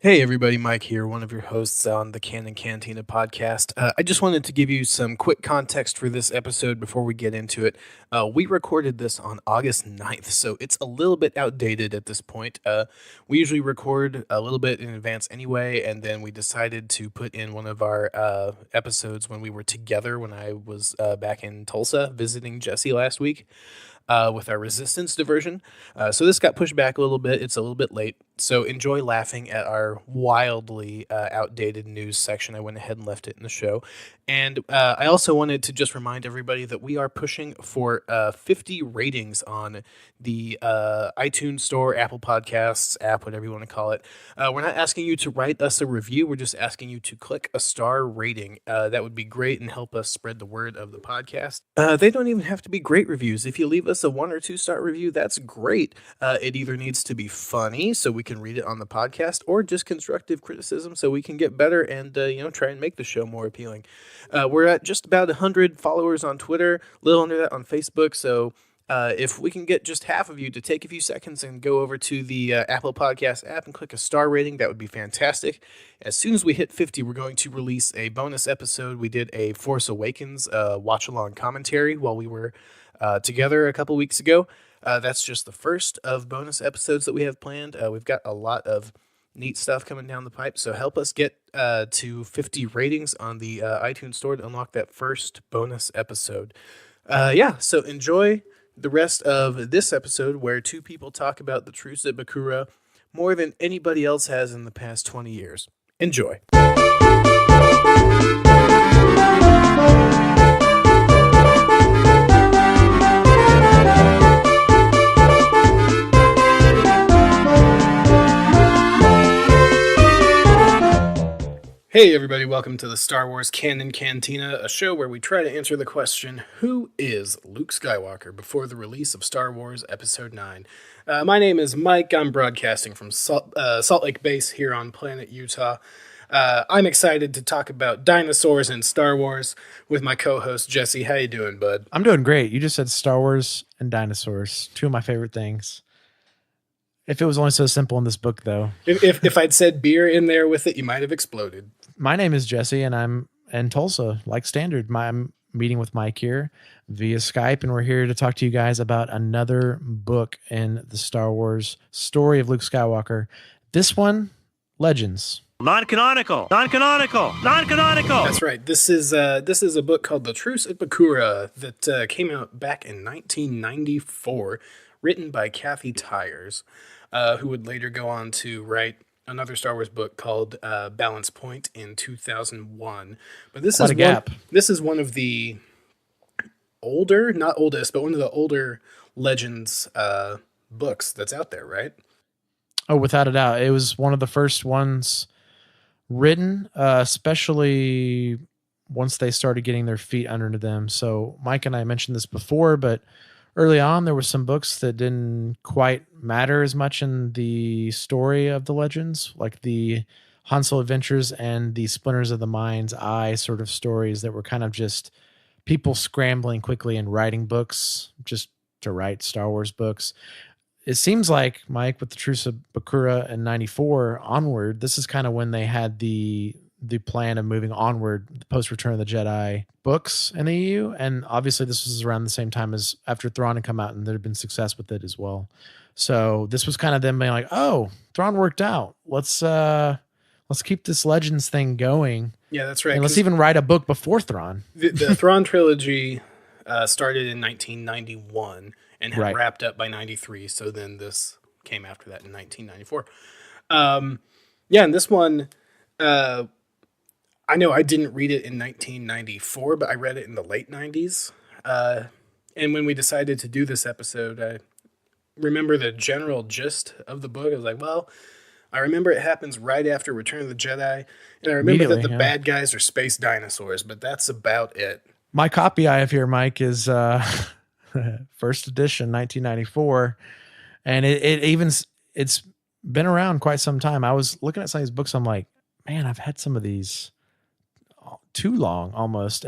Hey everybody, Mike here, one of your hosts on the Canon Cantina podcast. I just wanted to give you some quick context for this episode before we get into it. We recorded this on August 9th, so it's a little bit outdated at this point. We usually record a little bit in advance anyway, and then we decided to put in one of our episodes when we were together when I was back in Tulsa visiting Jesse last week. With our resistance diversion. So this got pushed back a little bit. It's a little bit late. So enjoy laughing at our wildly outdated news section. I went ahead and left it in the show. And I also wanted to just remind everybody that we are pushing for 50 ratings on the iTunes Store, Apple Podcasts app, whatever you want to call it. We're not asking you to write us a review. We're just asking you to click a star rating. That would be great and help us spread the word of the podcast. They don't even have to be great reviews. If you leave us a 1 or 2 star review, that's great. It either needs to be funny so we can read it on the podcast, or just constructive criticism so we can get better and try and make the show more appealing. We're at just about 100 followers on Twitter, a little under that on Facebook. So if we can get just half of you to take a few seconds and go over to the Apple Podcast app and click a star rating, that would be fantastic. As soon as we hit 50, we're going to release a bonus episode. We did a Force Awakens watch-along commentary while we were together a couple weeks ago. That's just the first of bonus episodes that we have planned. We've got a lot of neat stuff coming down the pipe, so help us get to 50 ratings on the iTunes Store to unlock that first bonus episode. So enjoy the rest of this episode where two people talk about the Truce at Bakura more than anybody else has in the past 20 years. Enjoy. Hey everybody, welcome to the Star Wars Canon Cantina, a show where we try to answer the question, who is Luke Skywalker, before the release of Star Wars Episode 9. My name is Mike, I'm broadcasting from Salt Lake Base here on planet Utah. I'm excited to talk about dinosaurs and Star Wars with my co-host Jesse. How you doing, bud? I'm doing great. You just said Star Wars and dinosaurs, two of my favorite things. If it was only so simple in this book, though. If I'd said beer in there with it, you might have exploded. My name is Jesse, and I'm in Tulsa, like standard. I'm meeting with Mike here via Skype, and we're here to talk to you guys about another book in the Star Wars story of Luke Skywalker. This one, Legends. Non-canonical. That's right. This is a book called The Truce at Bakura that came out back in 1994, written by Kathy Tyers, who would later go on to write another Star Wars book called Balance Point in 2001. But this is one of the older, not oldest, but one of the older Legends books that's out there, right? Oh, without a doubt. It was one of the first ones written, especially once they started getting their feet under them. So Mike and I mentioned this before, but early on, there were some books that didn't quite matter as much in the story of the Legends, like the Han Solo Adventures and the Splinters of the Mind's Eye sort of stories that were kind of just people scrambling quickly and writing books just to write Star Wars books. It seems like, Mike, with the Truce of Bakura in 94 onward, this is kind of when they had the plan of moving onward, the post-Return of the Jedi books in the EU. And obviously this was around the same time as after Thrawn had come out, and there had been success with it as well. So this was kind of them being like, oh, Thrawn worked out. Let's keep this Legends thing going. Yeah, that's right. And let's even write a book before Thrawn. The Thrawn trilogy started in 1991 and had wrapped up by 93. So then this came after that in 1994. And this one, I know I didn't read it in 1994, but I read it in the late 90s. And when we decided to do this episode, I remember the general gist of the book. I was like, well, I remember it happens right after Return of the Jedi. And I remember that the bad guys are space dinosaurs, but that's about it. My copy I have here, Mike, is first edition, 1994. And it's been around quite some time. I was looking at some of these books. I'm like, man, I've had some of these too long almost.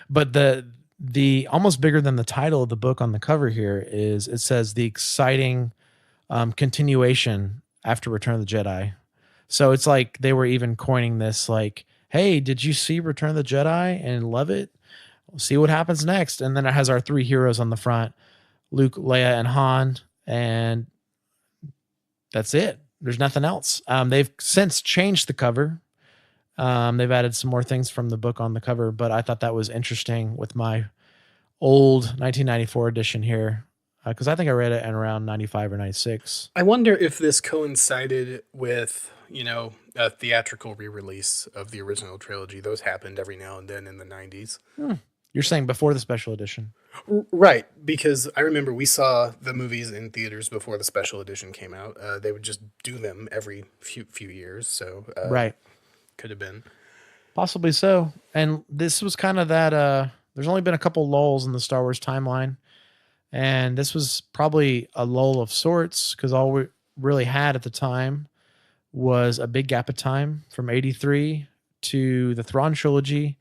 But the almost bigger than the title of the book on the cover here is, it says the exciting continuation after Return of the Jedi. So it's like they were even coining this like, hey, did you see Return of the Jedi and love it? We'll see what happens next. And then it has our three heroes on the front, Luke, Leia, and Han. And that's it. There's nothing else. They've since changed the cover. They've added some more things from the book on the cover, but I thought that was interesting with my old 1994 edition here, because I think I read it in around 95 or 96. I wonder if this coincided with, a theatrical re-release of the original trilogy. Those happened every now and then in the 90s. You're saying before the special edition? Right, because I remember we saw the movies in theaters before the special edition came out. They would just do them every few years, so right. Could have been. Possibly so. And this was kind of that, there's only been a couple lulls in the Star Wars timeline. And this was probably a lull of sorts, because all we really had at the time was a big gap of time from 83 to the Thrawn trilogy.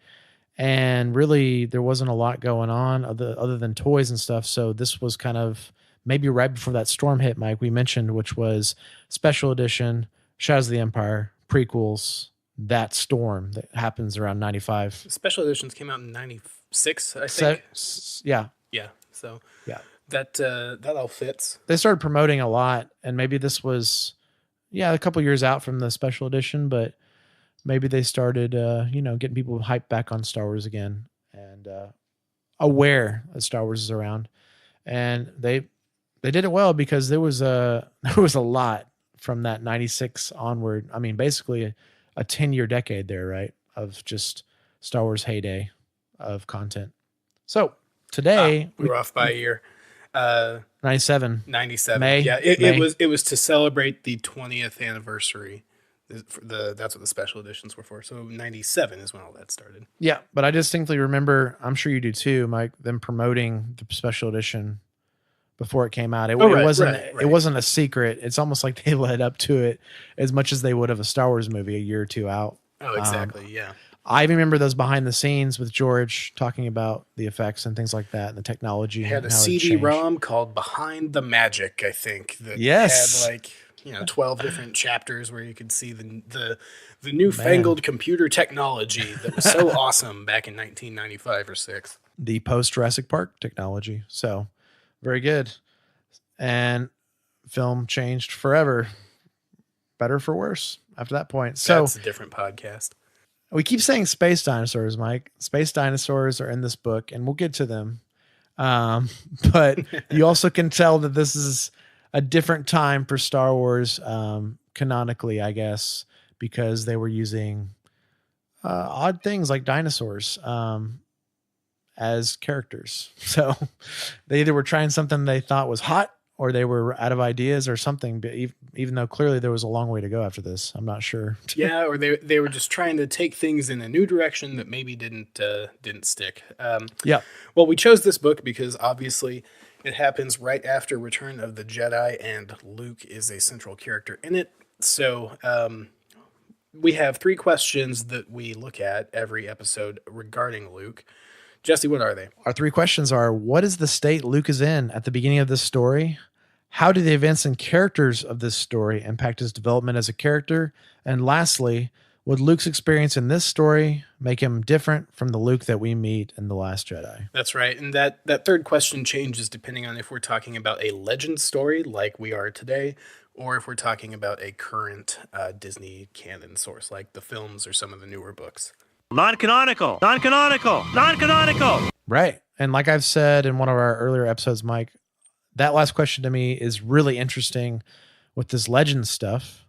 And really, there wasn't a lot going on other than toys and stuff. So this was kind of maybe right before that storm hit, Mike, we mentioned, which was special edition, Shadows of the Empire, prequels, that storm that happens around 95. Special editions came out in 96, I think. Yeah. Yeah. So yeah, that all fits. They started promoting a lot, and maybe this was, a couple years out from the special edition, but maybe they started, getting people hyped back on Star Wars again and aware that Star Wars is around. And they did it well, because there was a lot from that 96 onward. I mean, basically a 10-year decade there, right, of just Star Wars heyday of content. So today we were off by a year. 97. May. Yeah, it was to celebrate the 20th anniversary. That's what the special editions were for. So 97 is when all that started. Yeah, but I distinctly remember, I'm sure you do too, Mike, them promoting the special edition before it came out. It wasn't a secret. It's almost like they led up to it as much as they would of a Star Wars movie a year or two out. Oh, exactly. Yeah. I remember those behind the scenes with George talking about the effects and things like that and the technology. It had a CD-ROM called Behind the Magic, I think. That had 12 different chapters where you could see the newfangled computer technology that was so awesome back in 1995 or 6. The post-Jurassic Park technology. So, very good. And film changed forever. Better for worse after that point. So that's a different podcast. We keep saying space dinosaurs, Mike. Space dinosaurs are in this book, and we'll get to them. But you also can tell that this is a different time for Star Wars, canonically, I guess, because they were using odd things like dinosaurs as characters. So they either were trying something they thought was hot, or they were out of ideas or something, but even though clearly there was a long way to go after this. I'm not sure. Yeah, or they were just trying to take things in a new direction that maybe didn't stick. Yeah. Well, we chose this book because obviously it happens right after Return of the Jedi, and Luke is a central character in it. So we have 3 questions that we look at every episode regarding Luke. Jesse, what are they? Our 3 questions are: what is the state Luke is in at the beginning of this story? How do the events and characters of this story impact his development as a character? And lastly, would Luke's experience in this story make him different from the Luke that we meet in The Last Jedi? That's right. And that 3rd question changes depending on if we're talking about a legend story like we are today, or if we're talking about a current Disney canon source like the films or some of the newer books. Non-canonical. Right. And like I've said in one of our earlier episodes, Mike, that last question to me is really interesting with this legend stuff,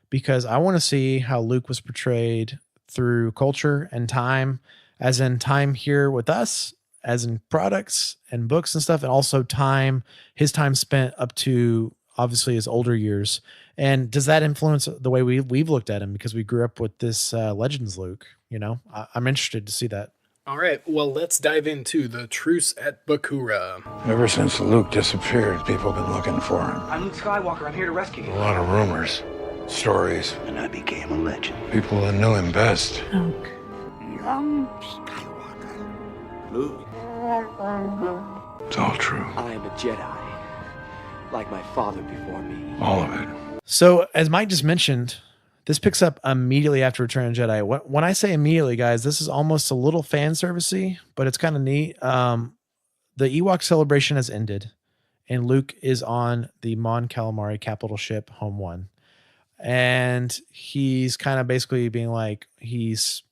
because I want to see how Luke was portrayed through culture and time, as in time here with us, as in products and books and stuff, and also his time spent up to obviously his older years. And does that influence the way we've looked at him, because we grew up with this Legends Luke? I'm interested to see that. All right, well, let's dive into the Truce at Bakura. Ever since Luke disappeared, people have been looking for him. I'm Luke Skywalker. I'm here to rescue you. A lot of rumors, stories. And I became a legend. People that knew him best. Luke. Young Skywalker. Luke. It's all true. I am a Jedi. Like my father before me. All of it. So, as Mike just mentioned, This picks up immediately after Return of the Jedi. When I say immediately, guys, this is almost a little fan servicey, but it's kind of neat. The Ewok celebration has ended, and Luke is on the Mon Calamari capital ship, Home One, and he's kind of basically being like, he's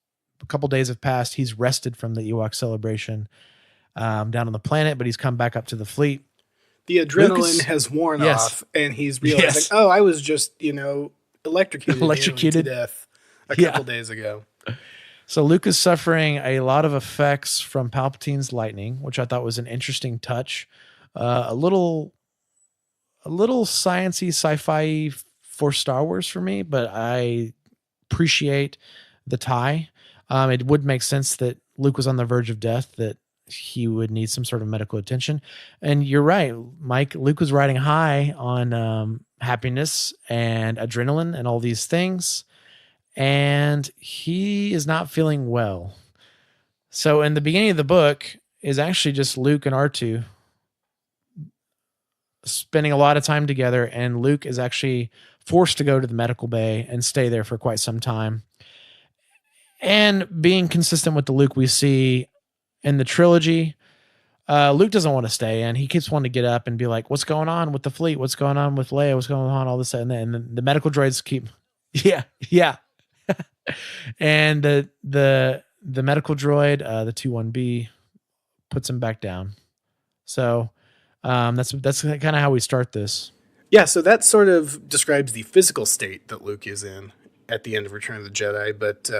a couple days have passed. He's rested from the Ewok celebration down on the planet, but he's come back up to the fleet. The adrenaline has worn off, and he's realizing, oh, I was just, electrocuted to death a couple days ago. So Luke is suffering a lot of effects from Palpatine's lightning, which I thought was an interesting touch. A little sciencey, sci-fi for Star Wars for me, but I appreciate the tie. It would make sense that Luke was on the verge of death, that he would need some sort of medical attention. And you're right, Mike. Luke was riding high on happiness and adrenaline and all these things, and he is not feeling well. So in the beginning of the book is actually just Luke and R2 spending a lot of time together, and Luke is actually forced to go to the medical bay and stay there for quite some time. And being consistent with the Luke we see in the trilogy, Luke doesn't want to stay, and he keeps wanting to get up and be like, what's going on with the fleet? What's going on with Leia? What's going on? All this, and then the medical droids keep, yeah. And the medical droid, the 21B, puts him back down. So that's kind of how we start this. Yeah, so that sort of describes the physical state that Luke is in at the end of Return of the Jedi, but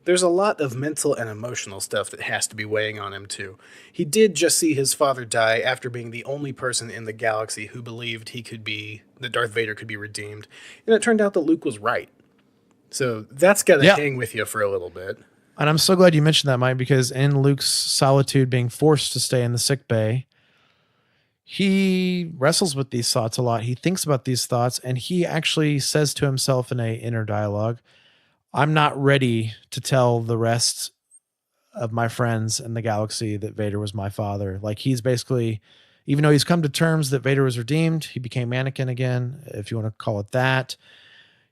there's a lot of mental and emotional stuff that has to be weighing on him, too. He did just see his father die after being the only person in the galaxy who believed that Darth Vader could be redeemed, and it turned out that Luke was right. So that's got to hang with you for a little bit. And I'm so glad you mentioned that, Mike, because in Luke's solitude, being forced to stay in the sick bay, he wrestles with these thoughts a lot. He thinks about these thoughts, and he actually says to himself in a inner dialogue, I'm not ready to tell the rest of my friends in the galaxy that Vader was my father. Like, he's basically, even though he's come to terms that Vader was redeemed, he became Anakin again, if you want to call it that.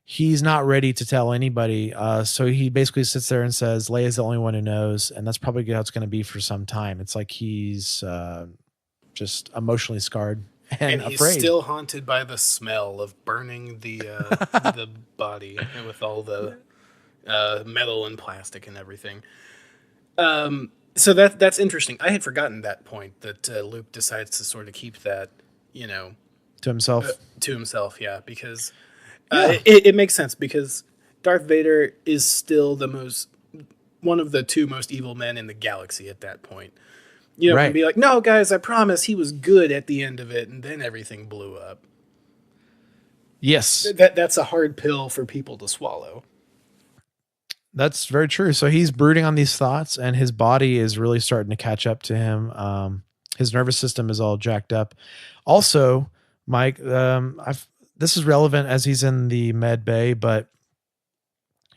He's not ready to tell anybody. So he basically sits there and says, Leia's the only one who knows. And that's probably how it's going to be for some time. It's like he's just emotionally scarred and he's afraid. Still haunted by the smell of burning the the body with all the metal and plastic and everything. So that's interesting. I had forgotten that point, that Luke decides to sort of keep that, to himself. To himself, yeah, because it makes sense, because Darth Vader is still one of the two most evil men in the galaxy at that point. Right. And be like, no, guys, I promise he was good at the end of it, and then everything blew up. Yes. That's a hard pill for people to swallow. That's very true. So he's brooding on these thoughts, and his body is really starting to catch up to him. His nervous system is all jacked up. Also, Mike, this is relevant as he's in the med bay, but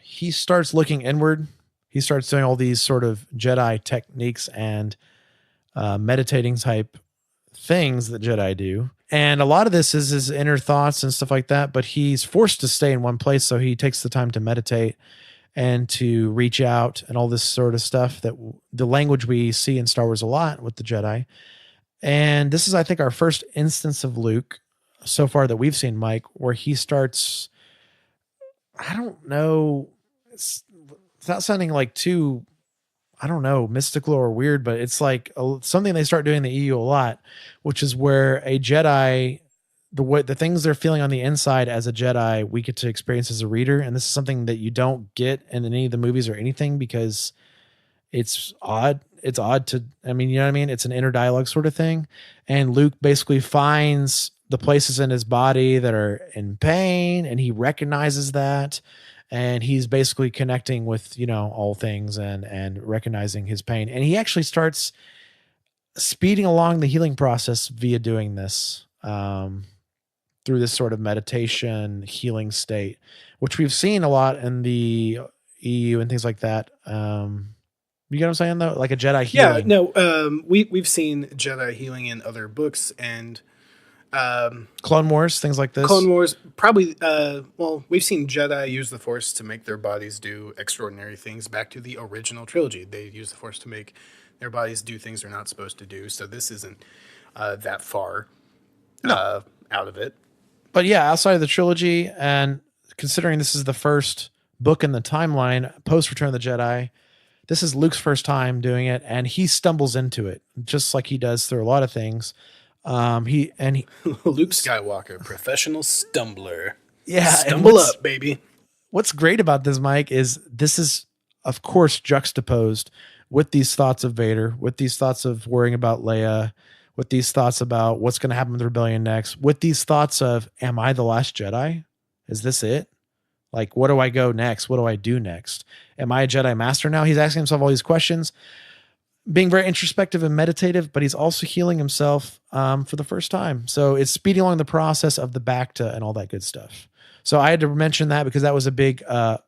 he starts looking inward. He starts doing all these sort of Jedi techniques and meditating type things that Jedi do. And a lot of this is his inner thoughts and stuff like that, but he's forced to stay in one place. So he takes the time to meditate and to reach out and all this sort of stuff, that the language we see in Star Wars a lot with the Jedi. And this is, I think, our first instance of Luke so far that we've seen, Mike, where he starts, I don't know, it's not sounding like too, I don't know, mystical or weird, but it's like something they start doing in the EU a lot, which is where a Jedi, the things they're feeling on the inside as a Jedi, we get to experience as a reader. And this is something that you don't get in any of the movies or anything, because it's odd. It's odd to, I mean, you know what I mean? It's an inner dialogue sort of thing. And Luke basically finds the places in his body that are in pain, and he recognizes that. And he's basically connecting with, all things and recognizing his pain. And he actually starts speeding along the healing process via doing this, through this sort of meditation healing state, which we've seen a lot in the EU and things like that. You get what I'm saying, though? Like a Jedi healing. Yeah, no, we've seen Jedi healing in other books, and Clone Wars, things like this. Clone Wars, probably. Well, we've seen Jedi use the Force to make their bodies do extraordinary things. Back to the original trilogy, they use the Force to make their bodies do things they're not supposed to do. So this isn't that far out of it. But yeah, outside of the trilogy, and considering this is the first book in the timeline post Return of the Jedi, this is Luke's first time doing it, and he stumbles into it just like he does through a lot of things. He Luke Skywalker, professional stumbler. Yeah, stumble up, baby. What's great about this, Mike, is this is, of course, juxtaposed with these thoughts of Vader, with these thoughts of worrying about Leia, with these thoughts about what's going to happen with the rebellion next, with these thoughts of, am I the last Jedi? Is this it? Like, what do I go next? What do I do next? Am I a Jedi Master now? He's asking himself all these questions, being very introspective and meditative, but he's also healing himself for the first time. So it's speeding along the process of the Bacta and all that good stuff. So I had to mention that because that was a big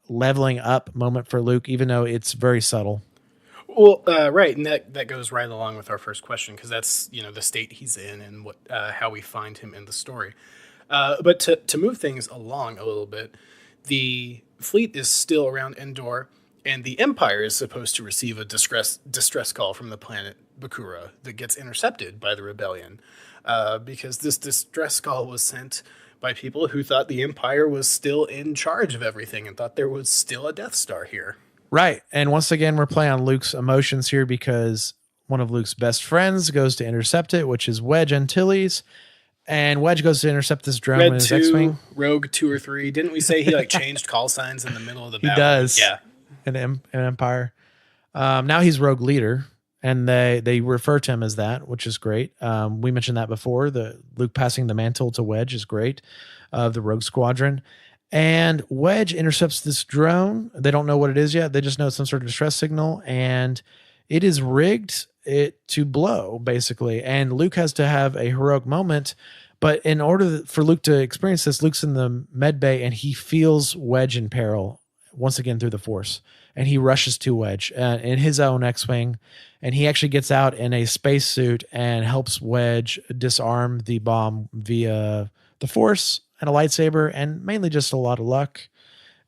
leveling up moment for Luke, even though it's very subtle. Well, right, and that goes right along with our first question, because that's, you know, the state he's in and what how we find him in the story. But to move things along a little bit, the fleet is still around Endor, and the Empire is supposed to receive a distress call from the planet Bakura that gets intercepted by the rebellion, because this distress call was sent by people who thought the Empire was still in charge of everything and thought there was still a Death Star here. Right. And once again, we're playing on Luke's emotions here because one of Luke's best friends goes to intercept it, which is Wedge Antilles. And Wedge goes to intercept this drone Red with his 2, X-Wing. Rogue 2 or 3. Didn't we say he like changed call signs in the middle of the battle? He does. Yeah. In Empire. Now he's Rogue Leader, and they refer to him as that, which is great. We mentioned that before. The Luke passing the mantle to Wedge is great, of the Rogue Squadron. And Wedge intercepts this drone. They don't know what it is yet. They just know it's some sort of distress signal, and it is rigged it to blow, basically. And Luke has to have a heroic moment. But in order for Luke to experience this, Luke's in the med bay, and he feels Wedge in peril once again through the Force. And he rushes to Wedge in his own X-Wing, and he actually gets out in a spacesuit and helps Wedge disarm the bomb via the Force and a lightsaber, and mainly just a lot of luck,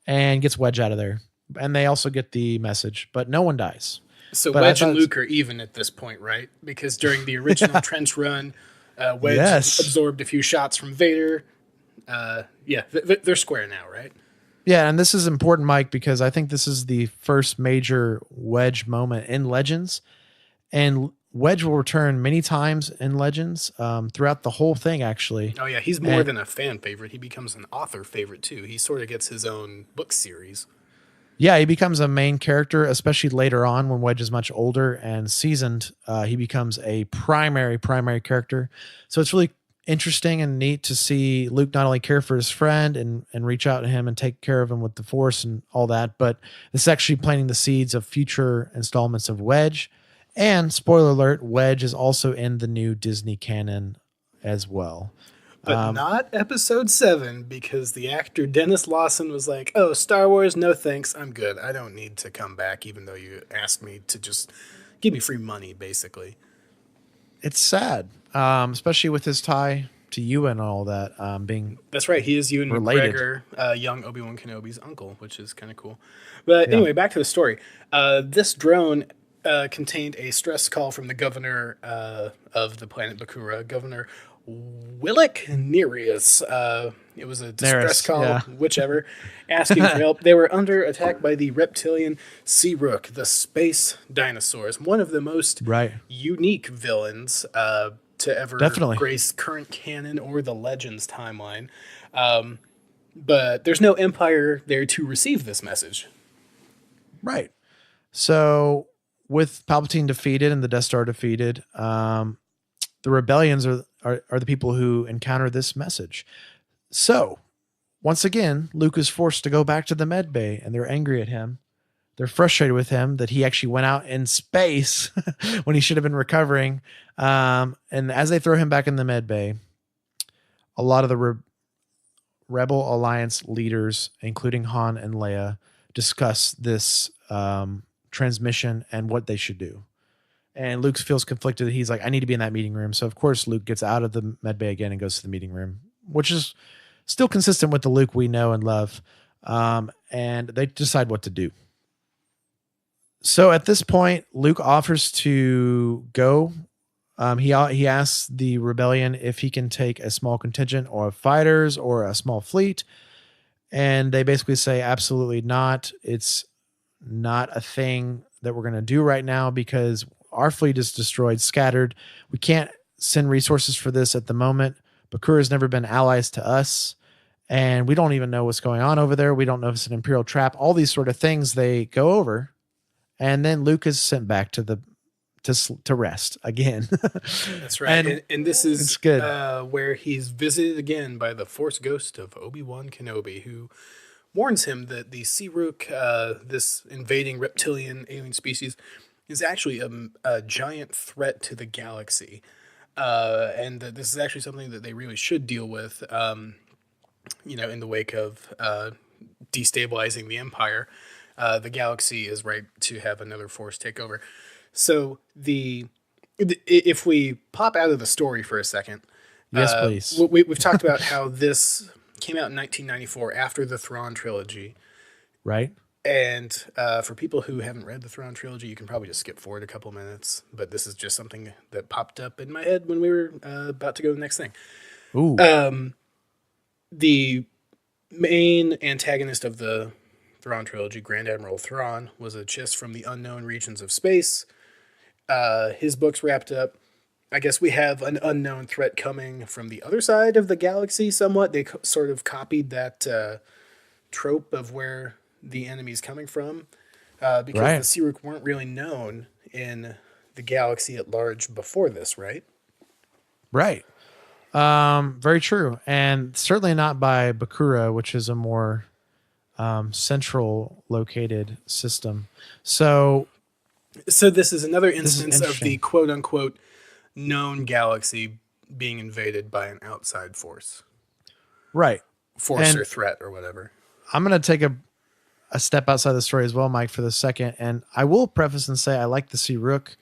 and gets Wedge out of there. And they also get the message, but no one dies. So but Wedge and Luke are even at this point, right? Because during the original trench run, Wedge absorbed a few shots from Vader. They're square now, right? Yeah, and this is important, Mike, because I think this is the first major Wedge moment in Legends. And Wedge will return many times in Legends throughout the whole thing, actually. Oh, yeah, he's more than a fan favorite. He becomes an author favorite, too. He sort of gets his own book series. Yeah, he becomes a main character, especially later on when Wedge is much older and seasoned. He becomes a primary character. So it's really interesting and neat to see Luke not only care for his friend and reach out to him and take care of him with the Force and all that, but this is actually planting the seeds of future installments of Wedge. And spoiler alert, Wedge is also in the new Disney canon as well. But not episode 7, because the actor Dennis Lawson was like, oh, Star Wars, no thanks, I'm good. I don't need to come back, even though you asked me to just give me free money, basically. It's sad, especially with his tie to Ewan and all that being That's right, he is Ewan related. McGregor, young Obi-Wan Kenobi's uncle, which is kind of cool. But anyway, back to the story. This drone contained a stress call from the governor of the planet Bakura, Governor Willick Nereus. It was a distress call, whichever, asking for help. They were under attack by the reptilian Ssi-Ruuk, the space dinosaurs, one of the most unique villains to ever grace current canon or the Legends timeline. But there's no Empire there to receive this message. Right. So with Palpatine defeated and the Death Star defeated, the rebellions are the people who encounter this message. So once again, Luke is forced to go back to the med bay, and they're angry at him. They're frustrated with him that he actually went out in space when he should have been recovering. And as they throw him back in the med bay, a lot of the Rebel Alliance leaders, including Han and Leia, discuss this transmission and what they should do. And Luke feels conflicted. He's like, I need to be in that meeting room. So of course Luke gets out of the med bay again and goes to the meeting room, which is still consistent with the Luke we know and love. And they decide what to do. So at this point, Luke offers to go. He asks the rebellion if he can take a small contingent or fighters or a small fleet. And they basically say, absolutely not. It's not a thing that we're going to do right now because our fleet is destroyed, scattered. We can't send resources for this at the moment. Bakura has never been allies to us. And we don't even know what's going on over there. We don't know if it's an Imperial trap. All these sort of things they go over. And then Luke is sent back to rest again. That's right. And this is good. Where he's visited again by the Force ghost of Obi-Wan Kenobi, who warns him that the Ssi-Ruuk, this invading reptilian alien species, is actually a giant threat to the galaxy. And that this is actually something that they really should deal with, in the wake of destabilizing the Empire. The galaxy is right to have another force take over. So if we pop out of the story for a second, yes, please. We've talked about how this came out in 1994 after the Thrawn trilogy, right? And for people who haven't read the Thrawn trilogy, you can probably just skip forward a couple minutes. But this is just something that popped up in my head when we were about to go to the next thing. Ooh. The main antagonist of the Thrawn trilogy, Grand Admiral Thrawn, was a Chiss from the unknown regions of space. His book's wrapped up. I guess we have an unknown threat coming from the other side of the galaxy somewhat. They sort of copied that trope of where the enemy's coming from because the Ssi-Ruuk weren't really known in the galaxy at large before this, right? Right. Very true. And certainly not by Bakura, which is a more central located system. So this is another instance of the quote unquote known galaxy being invaded by an outside force. Right. Force or threat or whatever. I'm going to take a step outside the story as well, Mike, for the second. And I will preface and say I like the Ssi-Ruuk,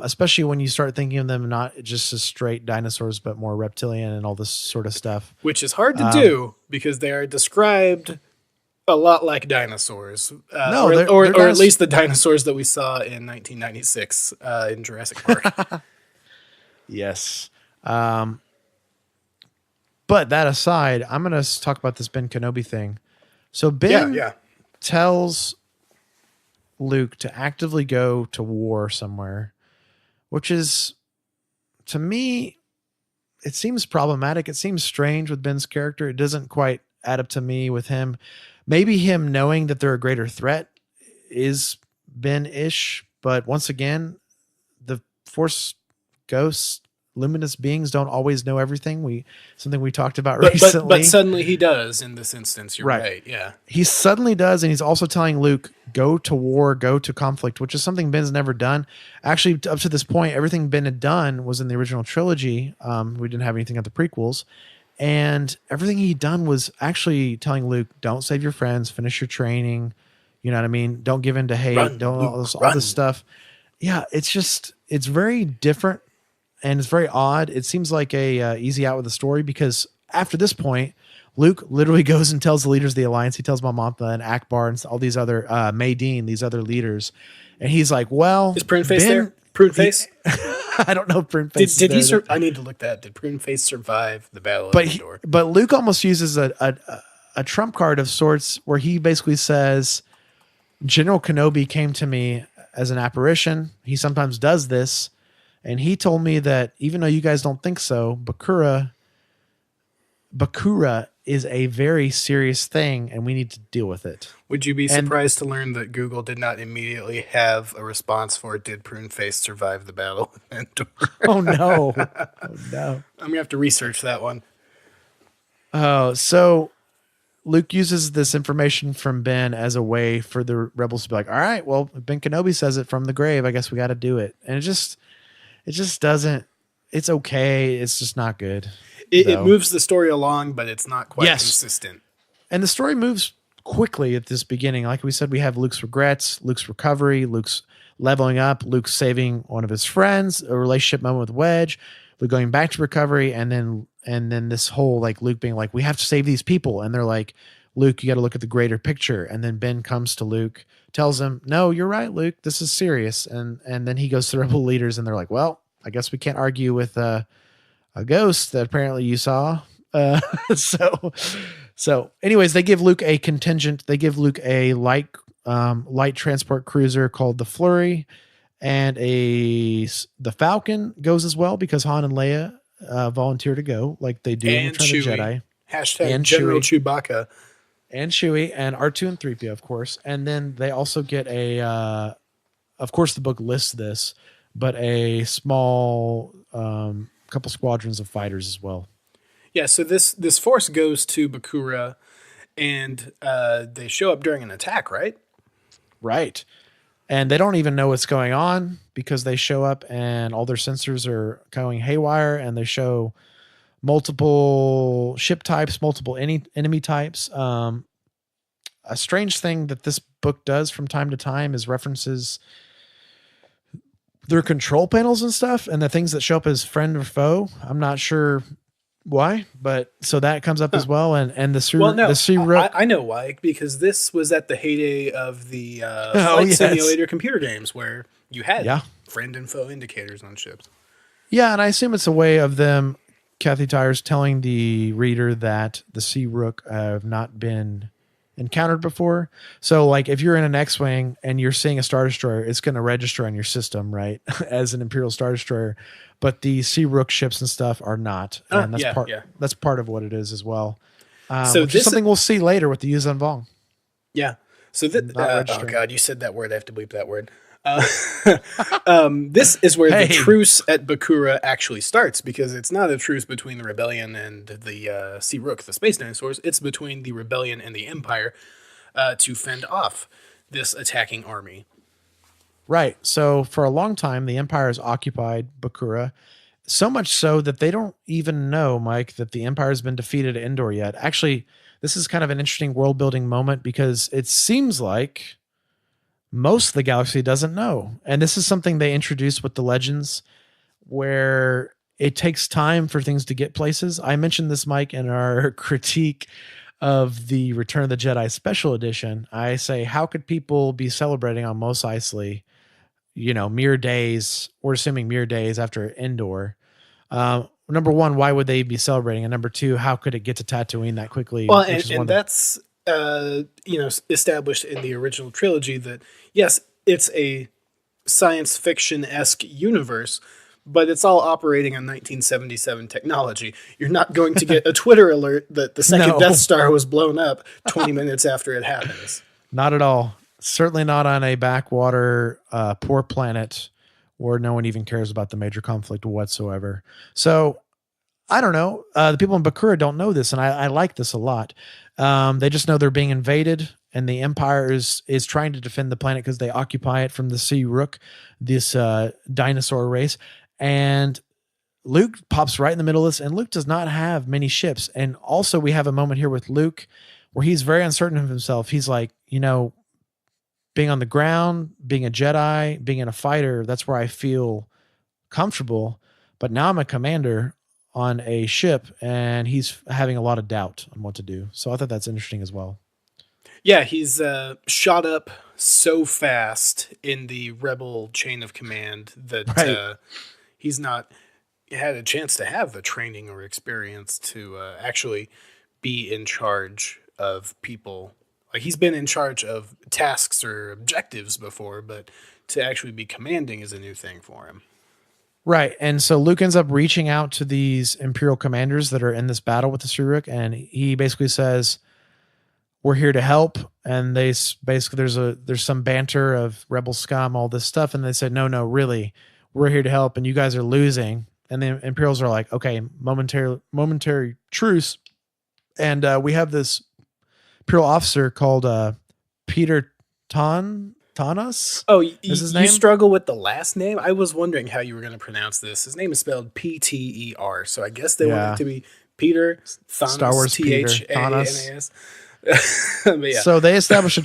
especially when you start thinking of them not just as straight dinosaurs, but more reptilian and all this sort of stuff. Which is hard to do because they are described a lot like dinosaurs. Or at least the dinosaurs that we saw in 1996 in Jurassic Park. Yes. But that aside, I'm going to talk about this Ben Kenobi thing. So Ben tells Luke to actively go to war somewhere, which is, to me, it seems problematic. It seems strange with Ben's character. It doesn't quite add up to me with him. Maybe him knowing that they're a greater threat is Ben-ish, but once again, the Force ghosts, luminous beings don't always know everything. Something we talked about recently. But suddenly he does in this instance. You're right. Yeah. He suddenly does. And he's also telling Luke, go to war, go to conflict, which is something Ben's never done. Actually, up to this point, everything Ben had done was in the original trilogy. We didn't have anything at the prequels. And everything he'd done was actually telling Luke, don't save your friends, finish your training. You know what I mean? Don't give in to hate. All this stuff. Yeah. It's very different. And it's very odd. It seems like a easy out with the story because after this point, Luke literally goes and tells the leaders of the Alliance. He tells Mon Mothma and Akbar and all these other Maydeen, these other leaders, and he's like, "Well, is Pruneface there? Pruneface? I don't know. If Pruneface did he? I need to look that. Did Pruneface survive the battle? But Luke almost uses a trump card of sorts where he basically says, "General Kenobi came to me as an apparition. He sometimes does this." And he told me that even though you guys don't think so, Bakura is a very serious thing and we need to deal with it. Would you be surprised to learn that Google did not immediately have a response for did Pruneface survive the battle with Endor? Oh, no. Oh, no. I'm going to have to research that one. Oh, so Luke uses this information from Ben as a way for the rebels to be like, all right, well, Ben Kenobi says it from the grave. I guess we got to do it. And it just doesn't, it's okay. It's just not good. It moves the story along, but it's not quite consistent. And the story moves quickly at this beginning. Like we said, we have Luke's regrets, Luke's recovery, Luke's leveling up, Luke saving one of his friends, a relationship moment with Wedge, Luke going back to recovery, and then this whole like Luke being like, we have to save these people, and they're like, Luke, you got to look at the greater picture. And then Ben comes to Luke, tells him, no, you're right, Luke, this is serious. And then he goes to the rebel leaders, and they're like, well, I guess we can't argue with a ghost that apparently you saw. So anyways, they give Luke a contingent. They give Luke a light transport cruiser called the Flurry, and the Falcon goes as well because Han and Leia volunteer to go, like they do in Return of the Jedi. Hashtag And General Chewie. Chewbacca. And Chewie and R2 and 3PO, of course. And then they also get of course the book lists this, but a small couple squadrons of fighters as well. Yeah, so this force goes to Bakura, and they show up during an attack, right? Right. And they don't even know what's going on because they show up and all their sensors are going haywire, and they show multiple ship types, multiple enemy types. A strange thing that this book does from time to time is references their control panels and stuff, and the things that show up as friend or foe. I'm not sure why, but so that comes up as well. And the Ssi-Ruuk. I know why, because this was at the heyday of the flight simulator computer games where you had friend and foe indicators on ships. Yeah, and I assume it's a way of them, Kathy Tyers, telling the reader that the Ssi-Ruuk have not been encountered before. So like if you're in an X-Wing and you're seeing a Star Destroyer, it's going to register on your system, right? As an Imperial Star Destroyer, but the Ssi-Ruuk ships and stuff are not. And that's part of what it is as well. So which is something we'll see later with the Yuuzhan Vong. Yeah. So oh God, you said that word. I have to bleep that word. This is where the truce at Bakura actually starts, because it's not a truce between the rebellion and the Ssi-Ruuk, the space dinosaurs. It's between the rebellion and the Empire to fend off this attacking army. Right. So for a long time, the Empire has occupied Bakura, so much so that they don't even know, Mike, that the Empire has been defeated at Endor yet. Actually, this is kind of an interesting world building moment because it seems like most of the galaxy doesn't know. And this is something they introduced with the Legends, where it takes time for things to get places. I mentioned this, Mike, in our critique of the Return of the Jedi Special Edition. I say, how could people be celebrating on Mos Eisley, mere days, we're assuming mere days after Endor? Number one, why would they be celebrating? And number two, how could it get to Tatooine that quickly? Well, and that's established in the original trilogy that, yes, it's a science fiction-esque universe, but it's all operating on 1977 technology. You're not going to get a Twitter alert that the second Death Star was blown up 20 minutes after it happens. Not at all. Certainly not on a backwater, poor planet where no one even cares about the major conflict whatsoever. So I don't know. The people in Bakura don't know this, and I like this a lot. They just know they're being invaded, and the Empire is trying to defend the planet because they occupy it from the Ssi-Ruuk, this dinosaur race. And Luke pops right in the middle of this, and Luke does not have many ships. And also we have a moment here with Luke where he's very uncertain of himself. He's like, being on the ground, being a Jedi, being in a fighter, that's where I feel comfortable. But now I'm a commander on a ship, and he's having a lot of doubt on what to do. So I thought that's interesting as well. Yeah, he's shot up so fast in the rebel chain of command that he's not had a chance to have the training or experience to actually be in charge of people. Like, he's been in charge of tasks or objectives before, but to actually be commanding is a new thing for him. Right. And so Luke ends up reaching out to these Imperial commanders that are in this battle with the Ssi-Ruuk, and he basically says, we're here to help. And they basically, there's some banter of rebel scum, all this stuff. And they said, no, really, we're here to help, and you guys are losing. And the Imperials are like, okay, momentary truce. And we have this Imperial officer called Peter Tanas. Oh, you struggle with the last name? I was wondering how you were going to pronounce this. His name is spelled P-T-E-R, so I guess they want it to be Peter Thanos, Star Wars T-H-A-N-A-S. But yeah, So they establish a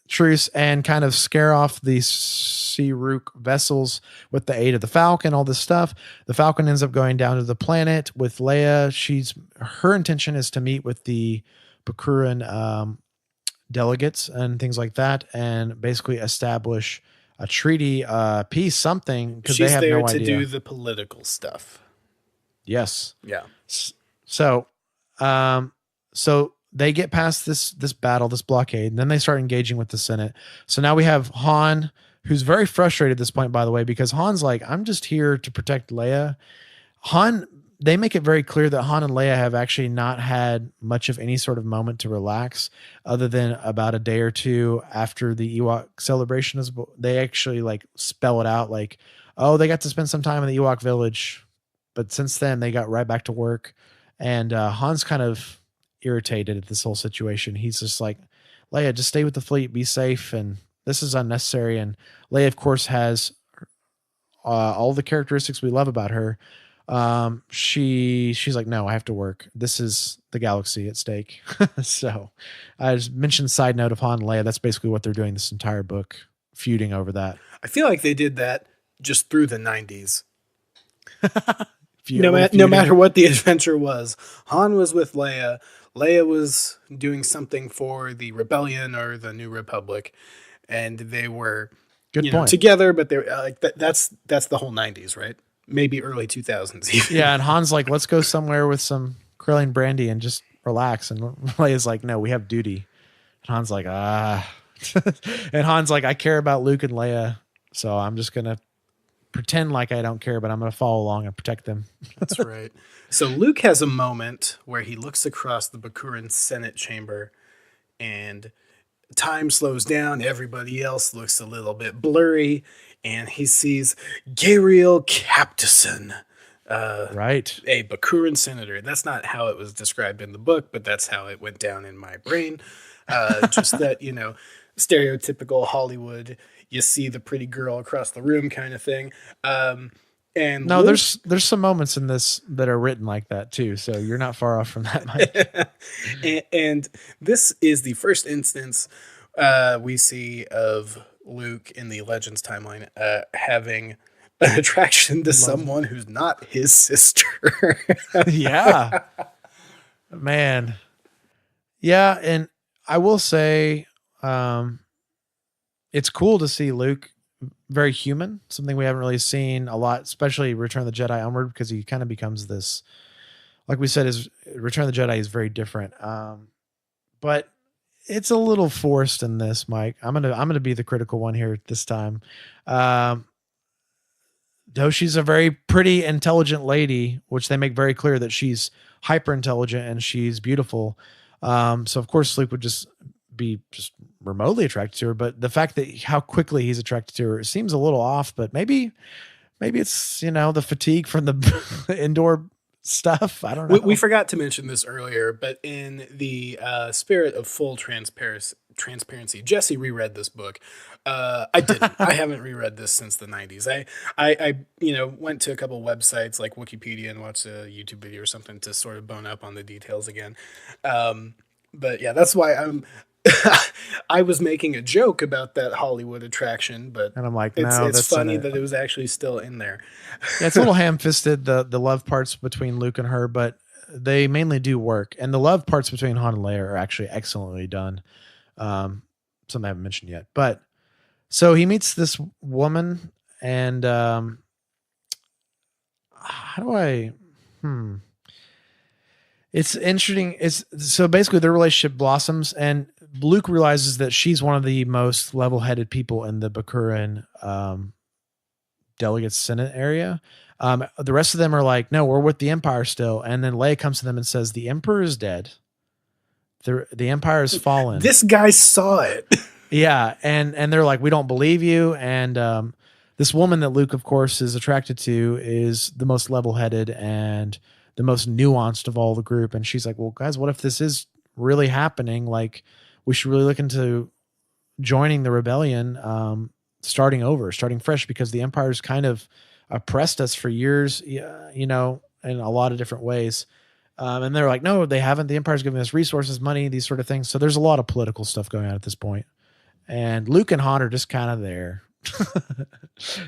truce and kind of scare off these Ssi-Ruuk vessels with the aid of the Falcon, all this stuff. The Falcon ends up going down to the planet with Leia. Her intention is to meet with the Bakuran delegates and things like that, and basically establish a treaty, peace, something, because they she's have there no to idea. do the political stuff. Yes. Yeah. So, so they get past this battle, this blockade, and then they start engaging with the Senate. So now we have Han, who's very frustrated at this point, by the way, because Han's like, I'm just here to protect Leia. They make it very clear that Han and Leia have actually not had much of any sort of moment to relax, other than about a day or two after the Ewok celebration. They actually like spell it out like, oh, they got to spend some time in the Ewok village. But since then, they got right back to work. And Han's kind of irritated at this whole situation. He's just like, Leia, just stay with the fleet, be safe. And this is unnecessary. And Leia, of course, has all the characteristics we love about her. She's like, no, I have to work. This is the galaxy at stake. So I just mentioned side note of Han and Leia. That's basically what they're doing this entire book, feuding over that. I feel like they did that just through the 90s. Feuding. No matter what the adventure was, Han was with Leia. Leia was doing something for the Rebellion or the New Republic, and they were together. But they were like that's the whole 90s, right? Maybe early 2000s. Even. Yeah, and Han's like, let's go somewhere with some Krillin brandy and just relax. And Leia's like, no, we have duty. And Han's like, and Han's like, I care about Luke and Leia, so I'm just gonna pretend like I don't care, but I'm going to follow along and protect them. That's right. So Luke has a moment where he looks across the Bakuran Senate chamber and time slows down. Everybody else looks a little bit blurry and he sees Gabriel Captison, right. a Bakuran senator. That's not how it was described in the book, but that's how it went down in my brain. Just that, stereotypical Hollywood, you see the pretty girl across the room kind of thing. And no, there's some moments in this that are written like that too. So you're not far off from that, Mike. and this is the first instance we see of Luke in the Legends timeline having an attraction to someone who's not his sister. Yeah, man. Yeah. And I will say, it's cool to see Luke very human, something we haven't really seen a lot, especially Return of the Jedi onward, because he kind of becomes this, like we said, is Return of the Jedi is very different. But it's a little forced in this, Mike. I'm gonna be the critical one here this time. Though she's a very pretty, intelligent lady, which they make very clear that she's hyper intelligent and she's beautiful. So of course Luke would just be just remotely attracted to her, but the fact that how quickly he's attracted to her seems a little off. But maybe it's the fatigue from the indoor stuff. I don't know. We forgot to mention this earlier, but in the spirit of full transparency, Jesse reread this book. I didn't. I haven't reread this since the 90s. I went to a couple websites like Wikipedia and watched a YouTube video or something to sort of bone up on the details again. But yeah, that's why I was making a joke about that Hollywood attraction, but and I'm like, it's funny that it was actually still in there. Yeah, it's a little ham-fisted, the love parts between Luke and her, but they mainly do work. And the love parts between Han and Leia are actually excellently done. Something I haven't mentioned yet. But so he meets this woman, and how do I? It's interesting. So basically their relationship blossoms, and Luke realizes that she's one of the most level-headed people in the Bakuran delegate Senate area. The rest of them are like, no, we're with the Empire still. And then Leia comes to them and says, the Emperor is dead. The Empire has fallen. This guy saw it. Yeah. And they're like, we don't believe you. And this woman that Luke, of course, is attracted to is the most level-headed and the most nuanced of all the group. And she's like, well, guys, what if this is really happening? Like, we should really look into joining the rebellion, starting fresh, because the Empire's kind of oppressed us for years, in a lot of different ways. And they're like, no, they haven't. The Empire's giving us resources, money, these sort of things. So there's a lot of political stuff going on at this point. And Luke and Han are just kind of there.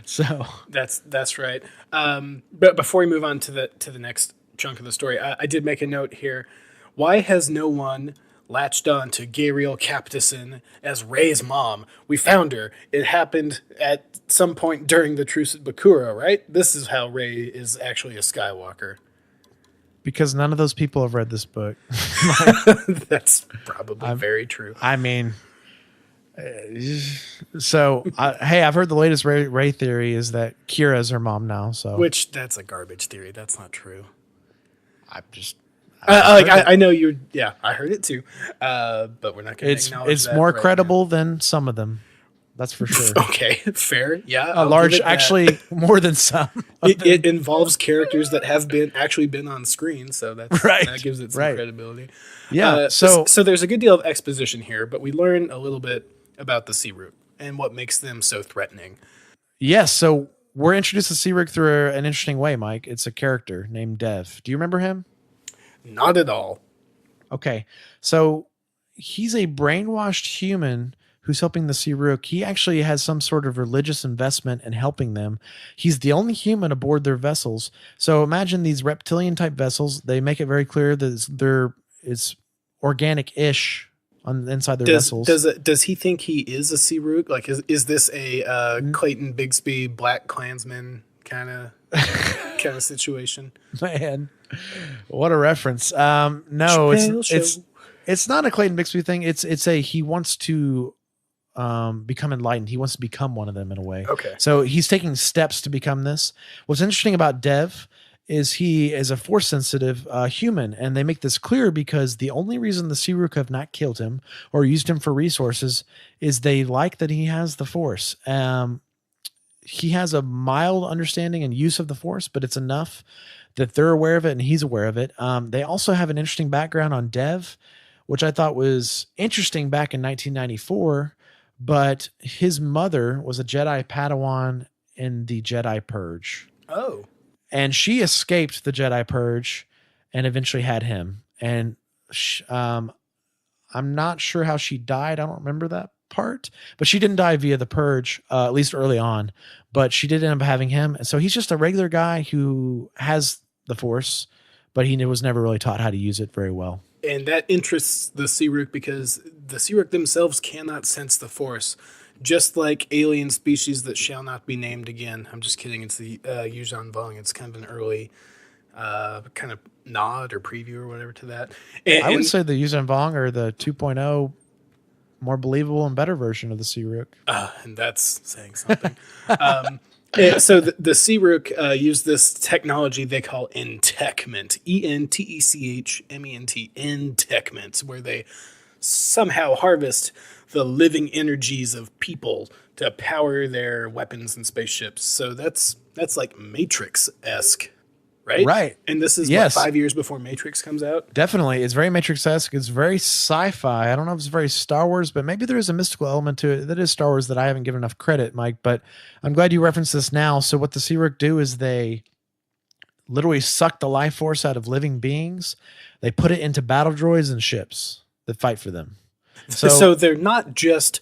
So that's right. But before we move on to the next chunk of the story, I did make a note here. Why has no one latched on to Gabriel Captison as Rey's mom? We found her. It happened at some point during the Truce at Bakura, right? This is how Rey is actually a Skywalker. Because none of those people have read this book. That's probably very true. I mean, so hey, I've heard the latest Rey theory is that Kira is her mom now. So which that's a garbage theory. That's not true. I know you're. Yeah, I heard it too. But we're not going to acknowledge it's that more right credible than some of them. That's for sure. Okay, fair. Yeah, a large, actually, more than some. It involves characters that have actually been on screen, so that's right. That gives it some credibility. Yeah. So there's a good deal of exposition here, but we learn a little bit about the Ssi-Ruuk and what makes them so threatening. Yes. So we're introduced to Ssi-Ruuk through an interesting way, Mike. It's a character named Dev. Do you remember him? Not at all. Okay. So he's a brainwashed human who's helping the Ssi-Ruuk. He actually has some sort of religious investment in helping them. He's the only human aboard their vessels. So imagine these reptilian type vessels. They make it very clear that it's organic-ish on the inside their vessels. Does he think he is a Ssi-Ruuk? Like, is this a Clayton Bigsby Black Klansman kind of situation? Man, what a reference. No, it's not a Clayton Bigsby thing. It's he wants to become enlightened. He wants to become one of them in a way. Okay. So he's taking steps to become this. What's interesting about Dev is he is a force sensitive human, and they make this clear because the only reason the Ssi-Ruuk have not killed him or used him for resources is they like that he has the force. He has a mild understanding and use of the force, but it's enough that they're aware of it and he's aware of it. They also have an interesting background on Dev, which I thought was interesting back in 1994. But his mother was a Jedi Padawan in the Jedi Purge. Oh. And she escaped the Jedi Purge and eventually had him. And I'm not sure how she died. I don't remember that part. But she didn't die via the Purge, at least early on. But she did end up having him. And so he's just a regular guy who has the Force, but he was never really taught how to use it very well. And that interests the Ssi-Ruuk because the Ssi-Ruuk themselves cannot sense the Force, just like alien species that shall not be named again. I'm just kidding. It's the Yuuzhan Vong. It's kind of an early kind of nod or preview or whatever to that. I would say the Yuuzhan Vong are the 2.0 more believable and better version of the Ssi-Ruuk. And that's saying something. So the Ssi-Ruuk use this technology they call entechment, Entechment, entechment, where they somehow harvest the living energies of people to power their weapons and spaceships. So that's like Matrix-esque, right? Right. And this is what, 5 years before Matrix comes out? Definitely. It's very Matrix-esque. It's very sci-fi. I don't know if it's very Star Wars, but maybe there is a mystical element to it that is Star Wars that I haven't given enough credit, Mike. But I'm glad you referenced this now. So what the Ssi-Ruuk do is they literally suck the life force out of living beings. They put it into battle droids and ships that fight for them. So they're not just